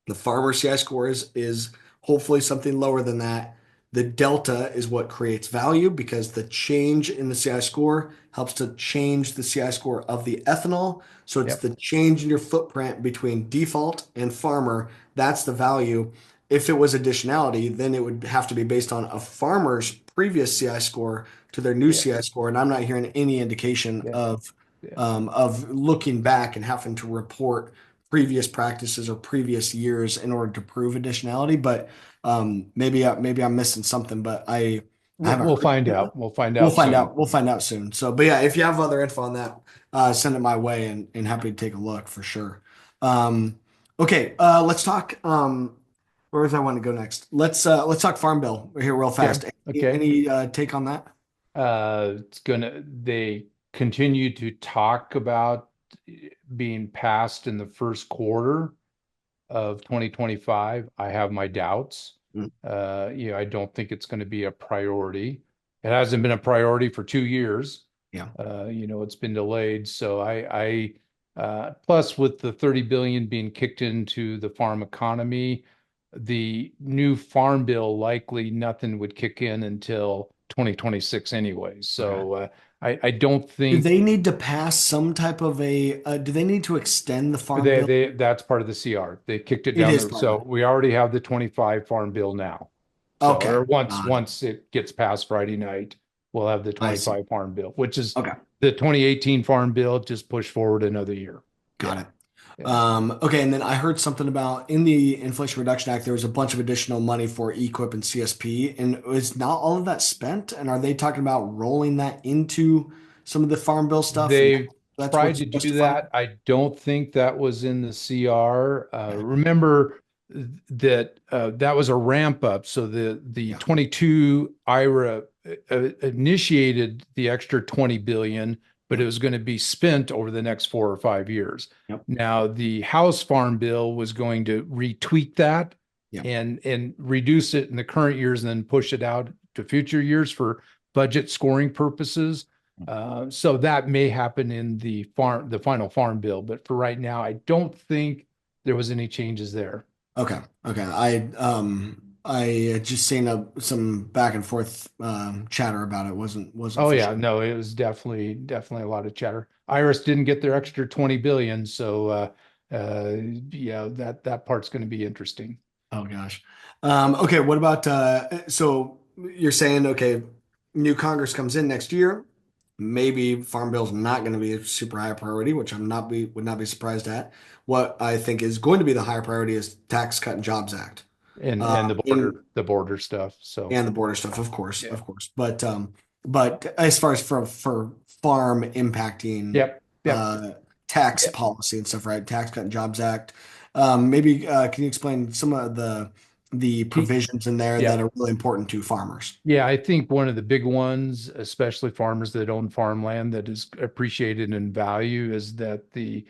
The farmer CI score is hopefully something lower than that. The delta is what creates value because the change in the CI score helps to change the CI score of the ethanol. So it's yep, the change in your footprint between default and farmer. That's the value. If it was additionality, then it would have to be based on a farmer's previous CI score to their new yeah, CI score. And I'm not hearing any indication yeah, yeah. of looking back and having to report previous practices or previous years in order to prove additionality. But maybe I'm missing something, but I haven't We'll heard. find out. We'll find We'll out find soon. out. We'll find out soon. So, but yeah, if you have other info on that, send it my way and happy to take a look for sure. Okay, let's talk. Where does I want to go next? Let's talk Farm Bill here real Okay, fast. okay. Any take on that? They continue to talk about being passed in the first quarter of 2025. I have my doubts. Mm, I don't think it's going to be a priority. It hasn't been a priority for 2 years. yeah. It's been delayed. So plus with the 30 billion being kicked into the farm economy, the new farm bill likely nothing would kick in until 2026 anyway. Okay. So I don't Do think they need to pass some type of a? Do they need to extend the Farm they Bill? they that's part of the CR. They kicked it It down is there. part of So it. we already have the 25 farm bill now. So Okay. or once Got it. once it gets passed Friday night, we'll have the I see. 25 farm bill, which is Okay. the 2018 farm bill just pushed forward another year. Got Yeah. it. Yeah. Okay, and then I heard something about in the Inflation Reduction Act, there was a bunch of additional money for EQIP and CSP, and is not all of that spent? And are they talking about rolling that into some of the Farm Bill stuff? And They that's tried what's to do justified? that. I don't think that was in the CR. Remember that that was a ramp up. So the Yeah. 22 IRA initiated the extra 20 billion, but it Yep. was going to be spent over the next 4 or 5 years. Yep. Now the House Farm Bill was going to retweak that Yep. and reduce it in the current years and then push it out to future years for budget scoring purposes. So that may happen in the final farm bill, but for right now, I don't think there was any changes there. Okay. Okay. I had just seen some back and forth chatter about it. Wasn't Oh for yeah, sure. no, it was definitely a lot of chatter. Iris didn't get their extra 20 billion, so yeah, that part's going to be interesting. Oh gosh. Okay, what about so you're saying okay, new Congress comes in next year. Maybe Farm Bill's not going to be a super high priority, which would not be surprised at. What I think is going to be the higher priority is Tax Cut and Jobs Act. And the border In the border stuff. So and the border stuff, yeah. of course. But as far as for farm impacting Yep. Yep. uh, tax Yep. policy and stuff, right? Tax Cut and Jobs Act. Maybe can you explain some of the provisions in there that Yep. are really important to farmers? Yeah, I think one of the big ones, especially farmers that own farmland that is appreciated in value, is that the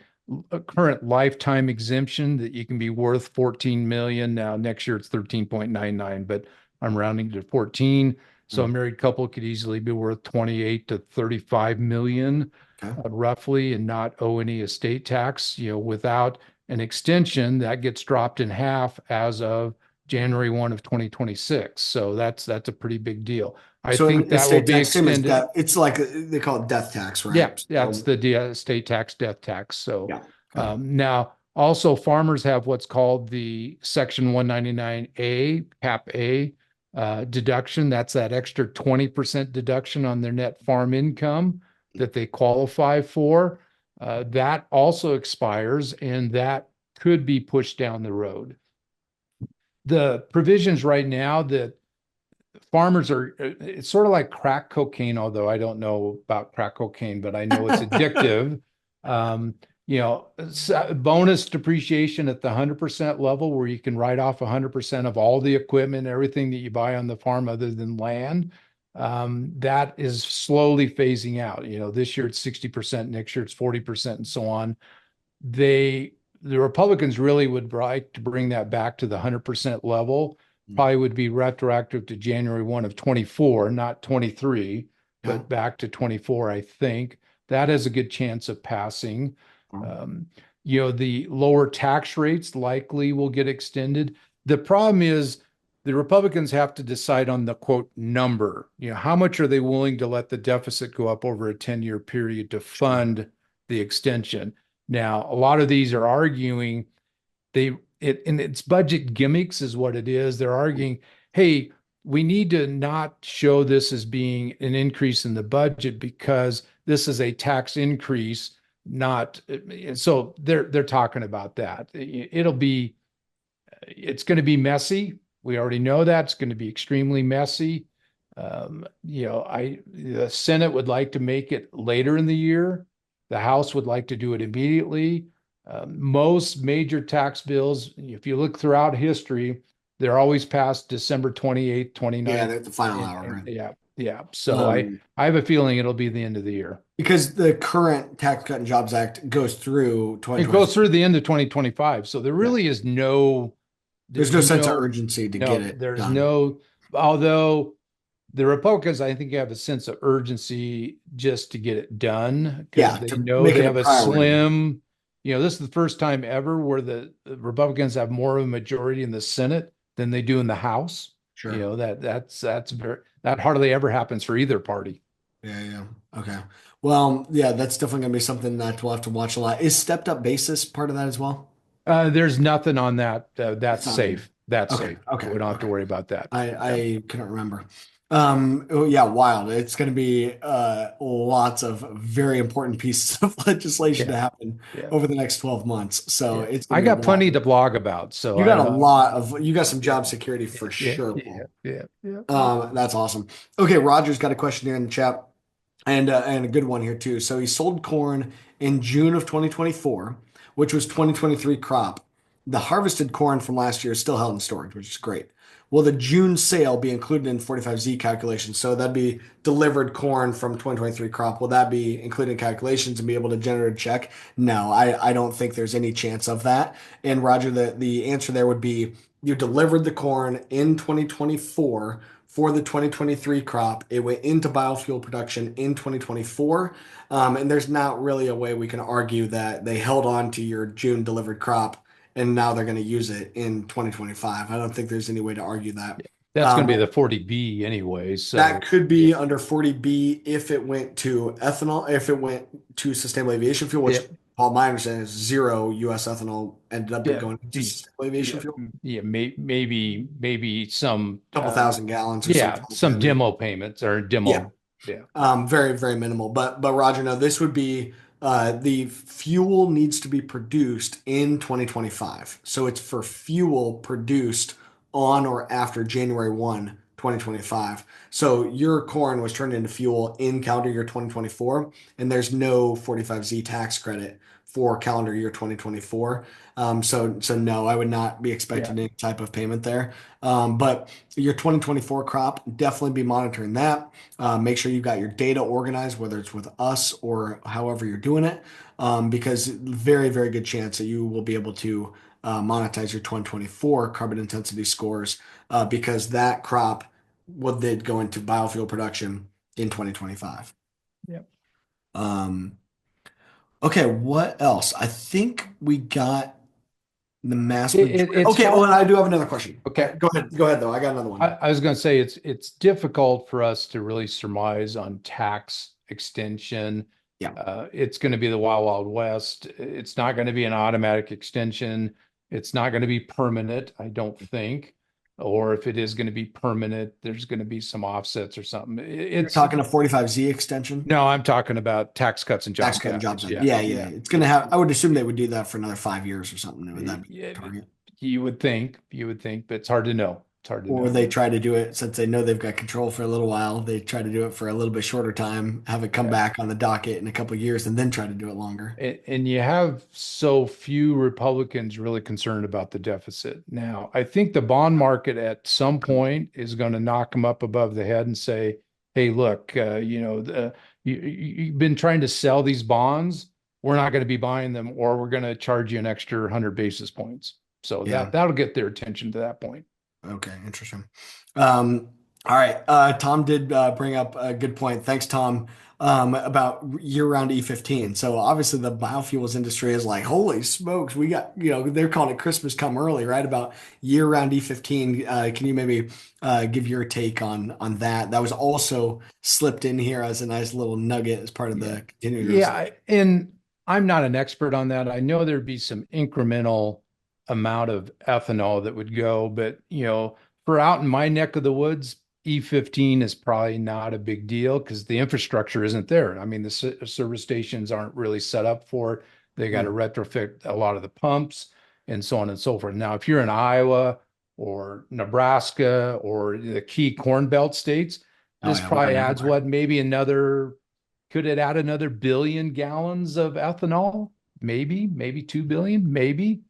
current lifetime exemption that you can be worth 14 million. Now next year it's 13.99, but I'm rounding to 14. So a Mm, married couple could easily be worth 28 to 35 million, okay. roughly, and not owe any estate tax. Without an extension, that gets dropped in half as of January 1 of 2026. So that's a pretty big deal. I So think in that will estate be tax, same as extended. death. It's like they call it death tax, Yeah, right? that's So the estate tax, death tax. So yeah. Okay. now also farmers have what's called the Section 199A, Cap A deduction. That's that extra 20% deduction on their net farm income that they qualify for. That also expires and that could be pushed down the road. The provisions right now that farmers are, it's sort of like crack cocaine, although I don't know about crack cocaine, but I know it's addictive. Um, bonus depreciation at the 100% level where you can write off 100% of all the equipment, everything that you buy on the farm other than land. That is slowly phasing out. This year it's 60%, next year it's 40%, and so on. they the Republicans really would like to bring that back to the 100% level. Probably would be retroactive to January 1 of 24, not 23, Yeah. but back to 24, I think. That has a good chance of passing. Um, the lower tax rates likely will get extended. The problem is the Republicans have to decide on the quote number. How much are they willing to let the deficit go up over a 10-year period to Sure. fund the extension? Now, a lot of these are arguing and it's budget gimmicks is what it is. They're arguing, hey, we need to not show this as being an increase in the budget because this is a tax increase, not so they're talking about that. It's going to be messy. We already know that it's going to be extremely messy. The Senate would like to make it later in the year. The House would like to do it immediately. Most major tax bills, if you look throughout history, they're always passed December 28th, Yeah, 29th. they're at the final And, hour, and right? yeah, yeah. So I, Um, I have a feeling it'll be the end of the year. because the current Tax Cut and Jobs Act goes through It 2020. goes through the end of 2025. So there Yeah. really is no, There's there's no sense of no, urgency to get no, it there's done. no, although the Republicans, I think, have a sense of urgency just to get it done because Yeah, they to know make they it a have a priority. slim, this is the first time ever where the Republicans have more of a majority in the Senate than they do in the House. Sure. That hardly ever happens for either party. Yeah, yeah. Okay. Well, yeah, that's definitely gonna be something that we'll have to watch a lot. Is stepped up basis part of that as well? There's nothing on that. It's That's not in. safe. That's Okay, safe. okay, We don't have to okay. worry about that. I Yeah. I couldn't remember. Oh yeah, wild. It's going to be lots of very important pieces of legislation to Yeah. happen Yeah. over the next 12 months. So Yeah. it's going I to be a got lot. plenty to blog about. So You got a I'm, lot of you got some yeah, job security for yeah, sure, yeah, Paul. yeah, yeah, yeah. That's awesome. Okay, Roger's got a question here in the chat and a good one here too. So he sold corn in June of 2024, which was 2023 crop. The harvested corn from last year is still held in storage, which is great. Will the June sale be included in 45Z calculations? So that'd be delivered corn from 2023 crop. Will that be included in calculations and be able to generate a check? No, I don't think there's any chance of that. And Roger, the answer there would be you delivered the corn in 2024 for the 2023 crop. It went into biofuel production in 2024. And there's not really a way we can argue that they held on to your June delivered crop and now they're going to use it in 2025. I don't think there's any way to argue that. That's going Um, to be the 40B anyway. that So could yeah, be under 40B if it went to ethanol, if it went to sustainable aviation fuel, which yeah, Paul, my understanding is zero US ethanol ended up yeah, going into sustainable aviation yeah, fuel. yeah. Maybe some, A couple thousand gallons or yeah, something like some that, maybe. demo payments or Yeah. demo. Yeah, Very, very minimal. But Roger, no, this would be the fuel needs to be produced in 2025. So it's for fuel produced on or after January 1, 2025. So your corn was turned into fuel in calendar year 2024, and there's no 45Z tax credit for calendar year 2024. So no, I would not be yeah, expecting any type of payment there. But your 2024 crop, definitely be monitoring that. Make sure you've got your data organized, whether it's with us or however you're doing it, because very, very good chance that you will be able to monetize your 2024 carbon intensity scores because that crop will then go into biofuel production in 2025. yeah. Um, okay, what else? I think we got the mass majority. It's Okay, oh, and hard. I do have another question. Okay. Go ahead. Go ahead, though. I got another one. I was going to say it's difficult for us to really surmise on tax extension. Yeah. It's going to be the wild, wild west. It's not going to be an automatic extension. It's not going to be permanent, I don't think. Or if it is going to be permanent, there's going to be some offsets or something. You're It's talking a 45Z extension? no, I'm talking about tax cuts and Tax jobs cut and act. jobs act. Yeah, Yeah, yeah. yeah, It's gonna yeah. have. I would assume they would do that for another 5 years or something. Would that be Yeah, the target? you would think, but it's hard to know. It's hard to Or know. they try to do it since they know they've got control for a little while. They try to do it for a little bit shorter time, have it come Yeah. back on the docket in a couple of years, and then try to do it longer. And you have so few Republicans really concerned about the deficit. Now, I think the bond market at some point is going to knock them up above the head and say, "Hey, look, you've been trying to sell these bonds. We're not going to be buying them, or we're going to charge you an extra 100 basis points." So Yeah. that'll get their attention to that point. Okay, interesting. All right. Tom did bring up a good point. Thanks, Tom, about year-round E15. So obviously the biofuels industry is like, holy smokes, we got, they're calling it Christmas come early, right? About year-round E15. Can you maybe give your take on that? That was also slipped in here as a nice little nugget as part of Yeah. the continuing resolution. Yeah. And I'm not an expert on that. I know there'd be some incremental amount of ethanol that would go, but for out in my neck of the woods, E15 is probably not a big deal because the infrastructure isn't there. I mean, the service stations aren't really set up for it. They got to Hmm. retrofit a lot of the pumps and so on and so forth. Now, if you're in Iowa or Nebraska or the key Corn Belt states, Oh this yeah, we're probably adds everywhere. what, maybe another, could it add another billion gallons of ethanol? Maybe 2 billion, maybe.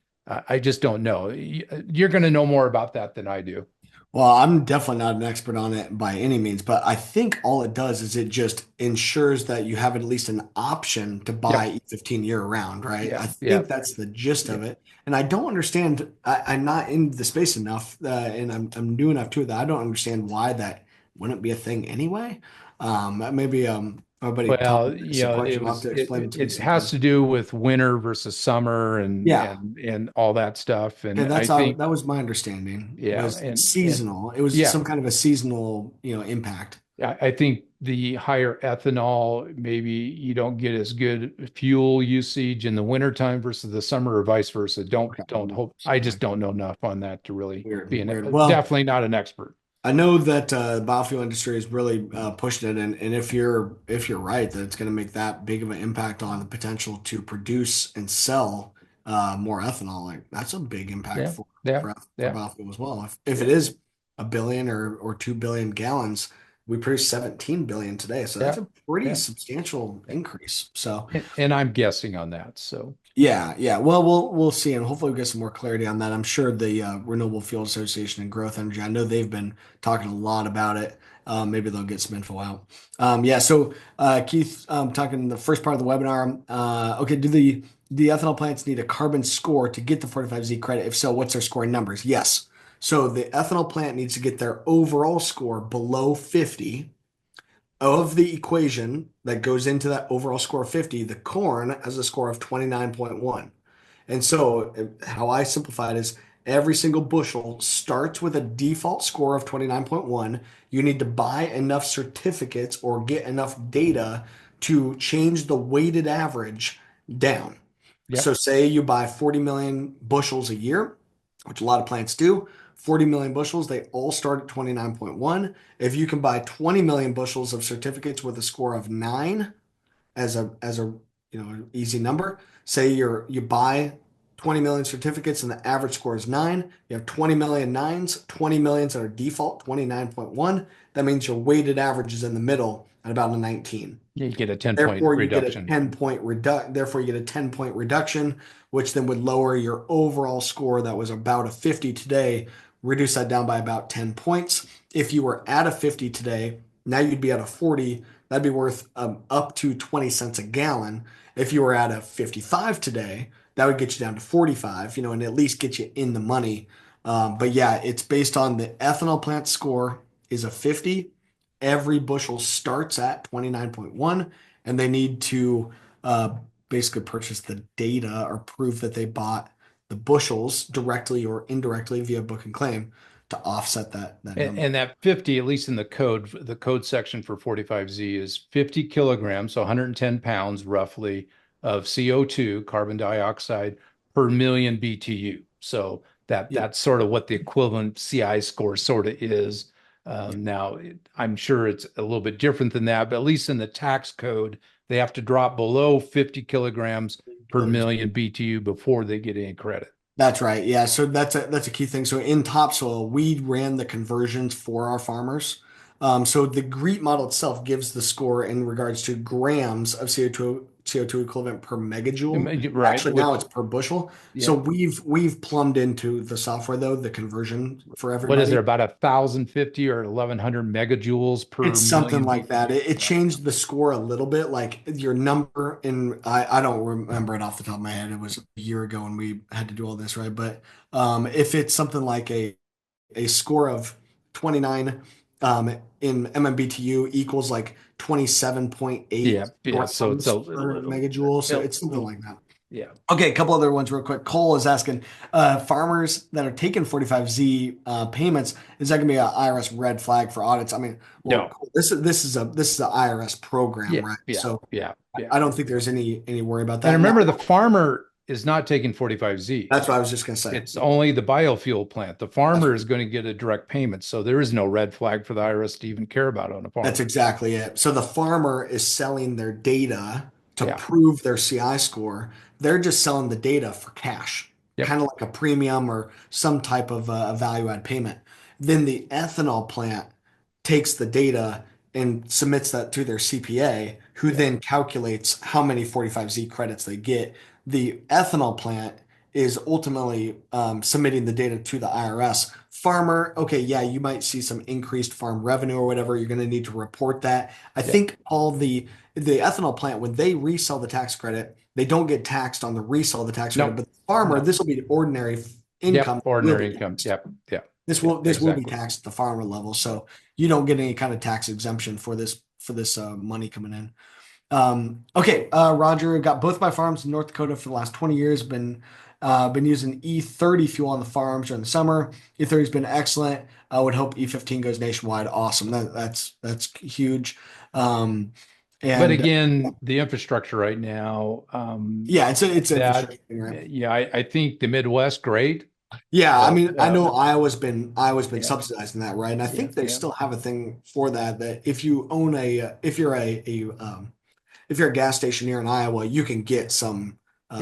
I just don't know. You're going to know more about that than I do. Well, I'm definitely not an expert on it by any means, but I think all it does is it just ensures that you have at least an option to buy Yep. E15 year round, right? Yeah. I Yeah. think that's the gist of Yeah. it. And I don't understand, I'm not in the space enough, and I'm new enough to it that I don't understand why that wouldn't be a thing anyway. Maybe everybody Tom Well, asks a it question, you'll have was to explain it to me it has sometime. to do with winter versus summer Yeah. and all that stuff. Okay, And that's I how think, that was my understanding yeah, was and seasonal. It was yeah, some kind of a seasonal, impact. I think the higher ethanol, maybe you don't get as good fuel usage in the wintertime versus the summer or vice versa. Okay. Don't hope. I just don't know enough on that to really be Weird, weird. Well, definitely not an expert. I know that the biofuel industry is really pushing it, and if you're right that it's going to make that big of an impact on the potential to produce and sell more ethanol, like that's a big impact Yeah, for yeah, for yeah, biofuel as well. If it yeah, is a billion or 2 billion gallons, we produce 17 billion today, so that's yeah, a pretty yeah. substantial Yeah. increase. So. And I'm guessing on that. So Yeah, yeah. Well, we'll see, and hopefully we get some more clarity on that. I'm sure the Renewable Fuel Association and Growth Energy. I know they've been talking a lot about it. Maybe they'll get some info out. Yeah. So Keith, talking the first part of the webinar. Okay. Do the ethanol plants need a carbon score to get the 45Z credit? If so, what's their scoring numbers? Yes. So the ethanol plant needs to get their overall score below 50 of the equation that goes into that overall score of 50. The corn has a score of 29.1. And so, how I simplify it is every single bushel starts with a default score of 29.1. You need to buy enough certificates or get enough data to change the weighted average down. So, yep, say you buy 40 million bushels a year, which a lot of plants do. 40 million bushels, they all start at 29.1. If you can buy 20 million bushels of certificates with a score of 9 as a easy number, say you buy 20 million certificates and the average score is 9, you have 20 million nines, 20 millions that are default 29.1. That means your weighted average is in the middle at about a 19. you get a 10-point Therefore, you get a reduction. 10 point reduction. Therefore, you get a 10-point reduction, which then would lower your overall score that was about a 50 today, reduce that down by about 10 points. If you were at a 50 today, now you'd be at a 40. That'd be worth up to 20 cents a gallon. If you were at a 55 today, that would get you down to 45, and at least get you in the money. But yeah, it's based on the ethanol plant score is a 50. Every bushel starts at 29.1, and they need to uh, basically purchase the data or prove that they bought the bushels directly or indirectly via book and claim to offset that number. And that 50, at least in the code section for 45Z is 50 kilograms, so 110 pounds roughly of CO2, carbon dioxide per million BTU. So Yeah. that's sort of what the equivalent CI score sort of is. Now, I'm sure it's a little bit different than that, but at least in the tax code, they have to drop below 50 kilograms per Billions. million BTU before they get any credit. That's right. Yeah. So that's a key thing. So in topsoil, we ran the conversions for our farmers. So the GREET model itself gives the score in regards to grams of CO2 equivalent per megajoule. Right, Actually, now it's which, per bushel. So yeah. we've plumbed into the software though, the conversion for What is there, everybody. about 1,050 or 1,100 megajoules per It's something million like people? that. It Yeah. changed the score a little bit, like your number in I don't remember it off the top of my head. It was a year ago when we had to do all this, right? But if it's something like a score of 29 in MMBTU equals like 27.8 Yeah, yeah. So it's grams a per little, megajoule. So it's something little, like that. yeah. Okay, a couple other ones real quick. Cole is asking, farmers that are taking 45Z payments, is that going to be an IRS red flag for audits? I mean, well, No. Cole, this is an IRS program, Yeah, right? yeah, So yeah, yeah. I don't think there's any worry about And that. Now, remember, the farmer is not taking 45Z. that's what I was just going to say. It's only the biofuel plant. The That's farmer is going to get a direct payment. So there is no red flag for the IRS to even care about on a That's farm. exactly it. So the farmer is selling their data to Yeah. prove their CI score. They're just selling the data for cash, Yep. kind of like a premium or some type of value add payment. Then the ethanol plant takes the data and submits that to their CPA, who Yep. then calculates how many 45Z credits they get. The ethanol plant is ultimately submitting the data to the IRS. Farmer, okay, yeah, you might see some increased farm revenue or whatever. You're going to need to report that. I Yep. think all the ethanol plant, when they resell the tax credit, they don't get taxed on the resale of the tax credit, No. but the farmer, No. this will be ordinary Yep. income, will Ordinary be income. taxed. Yep. Yep. This Yeah. will be Exactly. taxed at the farmer level, so you don't get any kind of tax exemption for this money coming in. Okay, Roger, got both my farms in North Dakota for the last 20 years. Been using E30 fuel on the farms during the summer. E30 has been excellent. I would hope E15 goes nationwide. Awesome. That's huge. Um, But and again, the infrastructure right now, yeah, it's that, infrastructure thing, right? yeah, I think the Midwest, great. Yeah, I But mean, I know Iowa's been yeah, subsidizing that, right? And I yeah, think they yeah, still have a thing for that. That if you own if you're if you're a gas station here in Iowa, you can get some. yeah.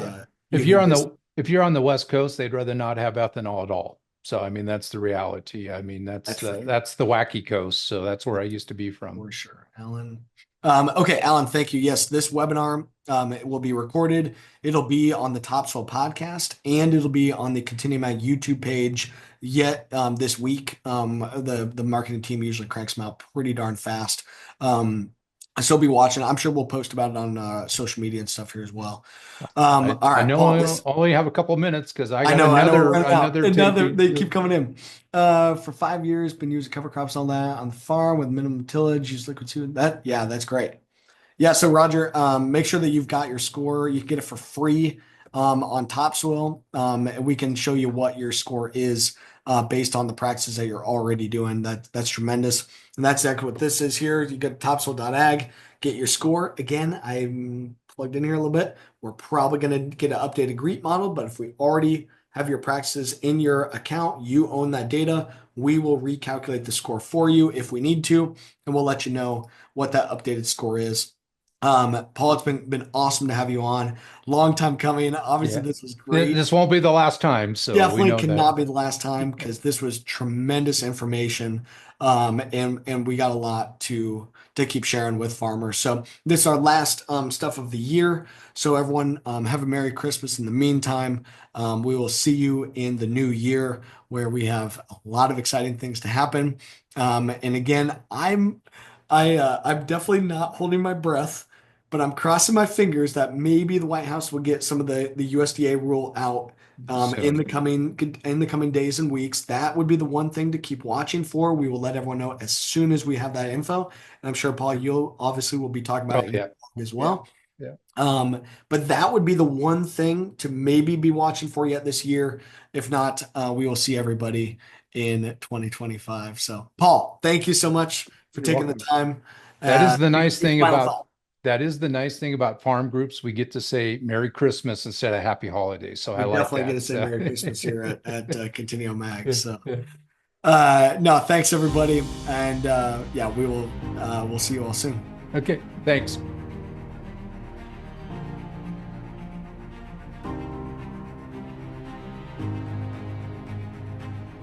You can get If you're on the West Coast, they'd rather not have ethanol at all. So I mean, that's the reality. I mean, that's for sure. that's the wacky coast. So that's where I used to be from. For sure, Alan. Okay, Alan, thank you. Yes, this webinar it will be recorded. It'll be on the Topsoil podcast and it'll be on the Continuum Ag YouTube page yet this week. The marketing team usually cranks them out pretty darn fast. So be watching. I'm sure we'll post about it on social media and stuff here as well. All I right, know Paul. I only have a couple minutes because I got I know we're running out. another Another, taping. they keep coming in. For 5 years, been using cover crops and all that on the farm with minimum tillage, use liquid seed. Yeah, that's great. Yeah, so Roger, make sure that you've got your score. You can get it for free on Topsoil. And we can show you what your score is based on the practices that you're already doing. That's tremendous. And that's exactly what this is here. You go to topsoil.ag, get your score. Again, I'm plugged in here a little bit. We're probably going to get an updated GREET model, but if we already have your practices in your account, you own that data. We will recalculate the score for you if we need to, and we'll let you know what that updated score is. Paul, it's been awesome to have you on. Long time coming. Obviously, Yeah. this was great. This won't be the last time, so we Definitely know that. cannot be the last time because this was tremendous information. And we got a lot to keep sharing with farmers. So this is our last stuff of the year. So everyone have a Merry Christmas in the meantime. We will see you in the new year where we have a lot of exciting things to happen. And again, I'm definitely not holding my breath, but I'm crossing my fingers that maybe the White House will get some of the USDA rule out Soon. in the coming days and weeks. That would be the one thing to keep watching for. We will let everyone know as soon as we have that info. And I'm sure Paul, you'll obviously will be talking Oh about it in your yeah. blog as Yeah. well. Yeah. But that would be the one thing to maybe be watching for yet this year. If not, we will see everybody in 2025. So, Paul, thank you so much for You're taking the welcome. time. That is the Any nice thing final about thought? that is the nice thing about farm groups. We get to say Merry Christmas instead of Happy Holidays. So I We like definitely get that. to say So Merry Christmas here at Continuo Mag. yeah, So, yeah. no, thanks everybody, and yeah, we'll see you all soon. Okay, thanks.